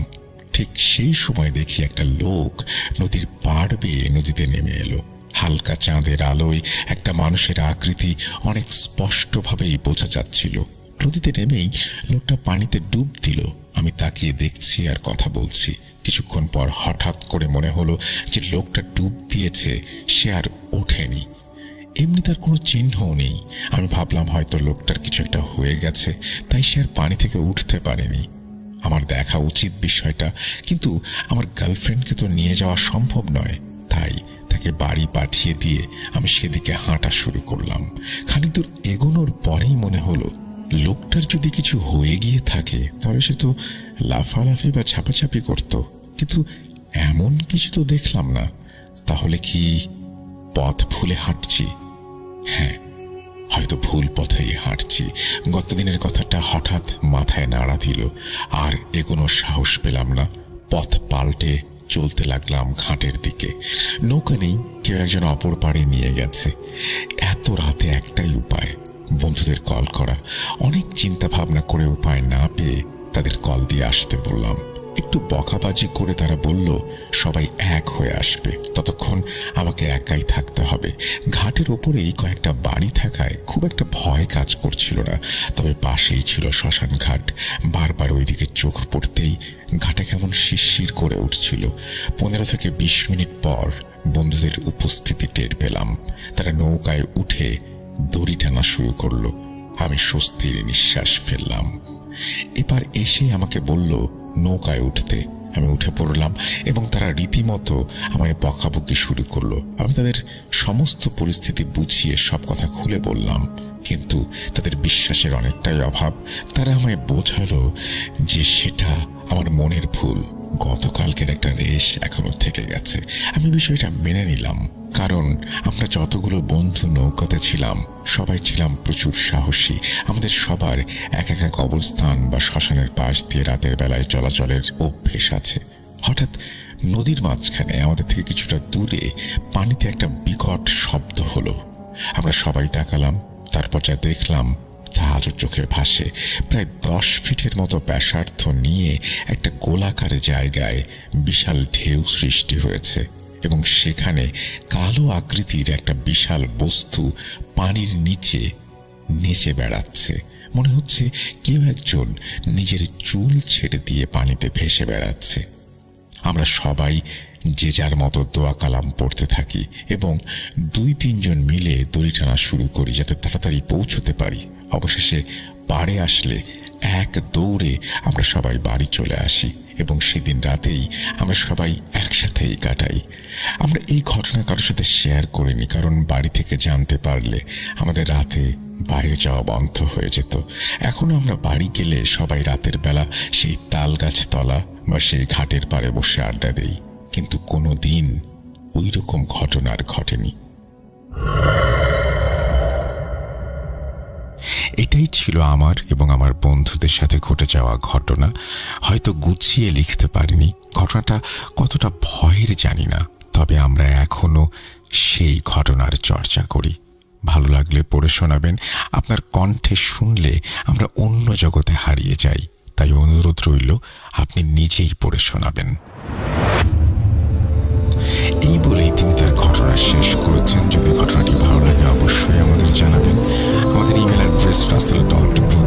[SPEAKER 1] ঠিক সেই সময় দেখি একটা লোক নদীর পাড় বেয়ে নদীতে নেমে এলো। হালকা চাঁদের আলোয় একটা মানুষের আকৃতি অনেক স্পষ্টভাবেই বোঝা যাচ্ছিল। নদীতে নেমেই লোকটা পানিতে ডুব দিল। আমি তাকিয়ে দেখছি আর কথা বলছি। কিছুক্ষণ পর হঠাৎ করে মনে হলো যে লোকটা ডুব দিয়েছে, সে আর ওঠেনি। এমনি তার কোনো চিহ্নও নেই। আমি ভাবলাম হয়তো লোকটার কিছু একটা হয়ে গেছে, তাই সে আর পানি থেকে উঠতে পারেনি। আমার দেখা উচিত বিষয়টা, কিন্তু আমার গার্লফ্রেন্ডকে তো নিয়ে যাওয়া সম্ভব নয়। তাই তাকে বাড়ি পাঠিয়ে দিয়ে আমি সেদিকে হাঁটা শুরু করলাম। খানিক দূর এগোনোর পরেই মনে হলো লোকটার যদি কিছু হয়ে গিয়ে থাকে তাহলে সে তো লাফালাফি বা ছাপাছাপি করত, কিন্তু এমন কিছু তো দেখলাম না। তাহলে কি পথ ভুলে হাঁটছি? হ্যাঁ, হয়তো ভুল পথেই হাঁটছি। গতদিনের কথাটা হঠাৎ মাথায় নাড়া দিল, আর এগোনোর সাহস পেলাম না। পথ পাল্টে চলতে লাগলাম ঘাটের দিকে। নৌকা নেই, কেউ একজন অপর পাড়ে নিয়ে গেছে। এত রাতে একটাই উপায়, বন্ধুদের কল করা। অনেক চিন্তা ভাবনা করে উপায় না পেয়ে তাদের কল দিয়ে আসতে বললাম। একটু বকাবাজি করে তারা বলল সবাই এক হয়ে আসবে, ততক্ষণ আমাকে একাই থাকতে হবে। ঘাটের ওপরেই কয়েকটা বাড়ি থাকায় খুব একটা ভয় কাজ করছিল না, তবে পাশেই ছিল শ্মশান ঘাট। বারবার ওইদিকে চোখ পড়তেই ঘাটে কেমন শিরশির করে উঠছিল। 15 থেকে 20 মিনিট পর বন্ধুদের উপস্থিতি টের পেলাম। তারা নৌকায় উঠে দড়ি টানা শুরু করলো। আমি স্বস্তির নিঃশ্বাস ফেললাম। এবার এসে আমাকে বলল নৌকায় উঠতে। আমি উঠে পড়লাম এবং তারা রীতিমতো আমায় বকাবকি শুরু করলো। আমি তাদের সমস্ত পরিস্থিতি বুঝিয়ে সব কথা খুলে বললাম, কিন্তু তাদের বিশ্বাসের অনেকটাই অভাব। তারা আমায় বোঝালো যে সেটা আমার মনের ভুল, গতকালকের একটা রেশ এখনো থেকে গেছে। আমি বিষয়টা মেনে নিলাম, কারণ আমরা যতগুলো বন্ধু নৌকাতে ছিলাম সবাই ছিলাম প্রচুর সাহসী। আমাদের সবার এক এক অবস্থান বা শ্মশানের পাশ দিয়ে রাতের বেলায় চলাচলের অভ্যেস আছে। হঠাৎ নদীর মাঝখানে আমাদের থেকে কিছুটা দূরে পানিতে একটা বিকট শব্দ হলো। আমরা সবাই তাকালাম, তারপর যা দেখলাম তা আজও চোখে ভাসে। প্রায় 10 ফিটের মতো ব্যাসার্ধ নিয়ে একটা গোলাকার জায়গায় বিশাল ঢেউ সৃষ্টি হয়েছে এবং সেখানে কালো আকৃতির একটা বিশাল বস্তু পানির নিচে নেচে বেড়াচ্ছে। মনে হচ্ছে কেউ একজন নিজের চুল ছেড়ে দিয়ে পানিতে ভেসে বেড়াচ্ছে। আমরা সবাই যে যার মতো দোয়া কালাম পড়তে থাকি এবং 2-3 জন মিলে দড়ি টানা শুরু করি যাতে তাড়াতাড়ি পৌঁছতে পারি। অবশেষে পাড়ে আসলে এক দৌড়ে আমরা সবাই বাড়ি চলে আসি এবং সেদিন রাতেই আমরা সবাই একসাথেই কাটাই। আমরা এই ঘটনা কারোর সাথে শেয়ার করিনি, কারণ বাড়ি থেকে জানতে পারলে আমাদের রাতে বাইরে যাওয়া বন্ধ হয়ে যেত। এখন আমরা বাড়ি গেলে সবাই রাতের বেলা সেই তাল গাছ তলা বা সেই ঘাটের পাড়ে বসে আড্ডা দেই, কিন্তু কোনো দিন ওই রকম ঘটনা আর ঘটেনি।
[SPEAKER 2] এটাই ছিল আমার এবং আমার বন্ধুদের সাথে ঘটে যাওয়া ঘটনা। হয়তো গুছিয়ে লিখতে পারিনি, ঘটনাটা কতটা ভয়ের জানি না, তবে আমরা এখনো সেই ঘটনার চর্চা করি। ভালো লাগলে পড়ে শোনাবেন। আপনার কণ্ঠে শুনলে আমরা অন্য জগতে হারিয়ে যাই, তাই অনুরোধ রইল আপনি নিজেই পড়ে শোনাবেন। এই বলেই তিনি তার ঘটনা শেষ করেছেন। যদি ঘটনাটি ভালো লাগে অবশ্যই আমাদের জানাবেন। আমাদের ইমেল অ্যাড্রেস russell.bro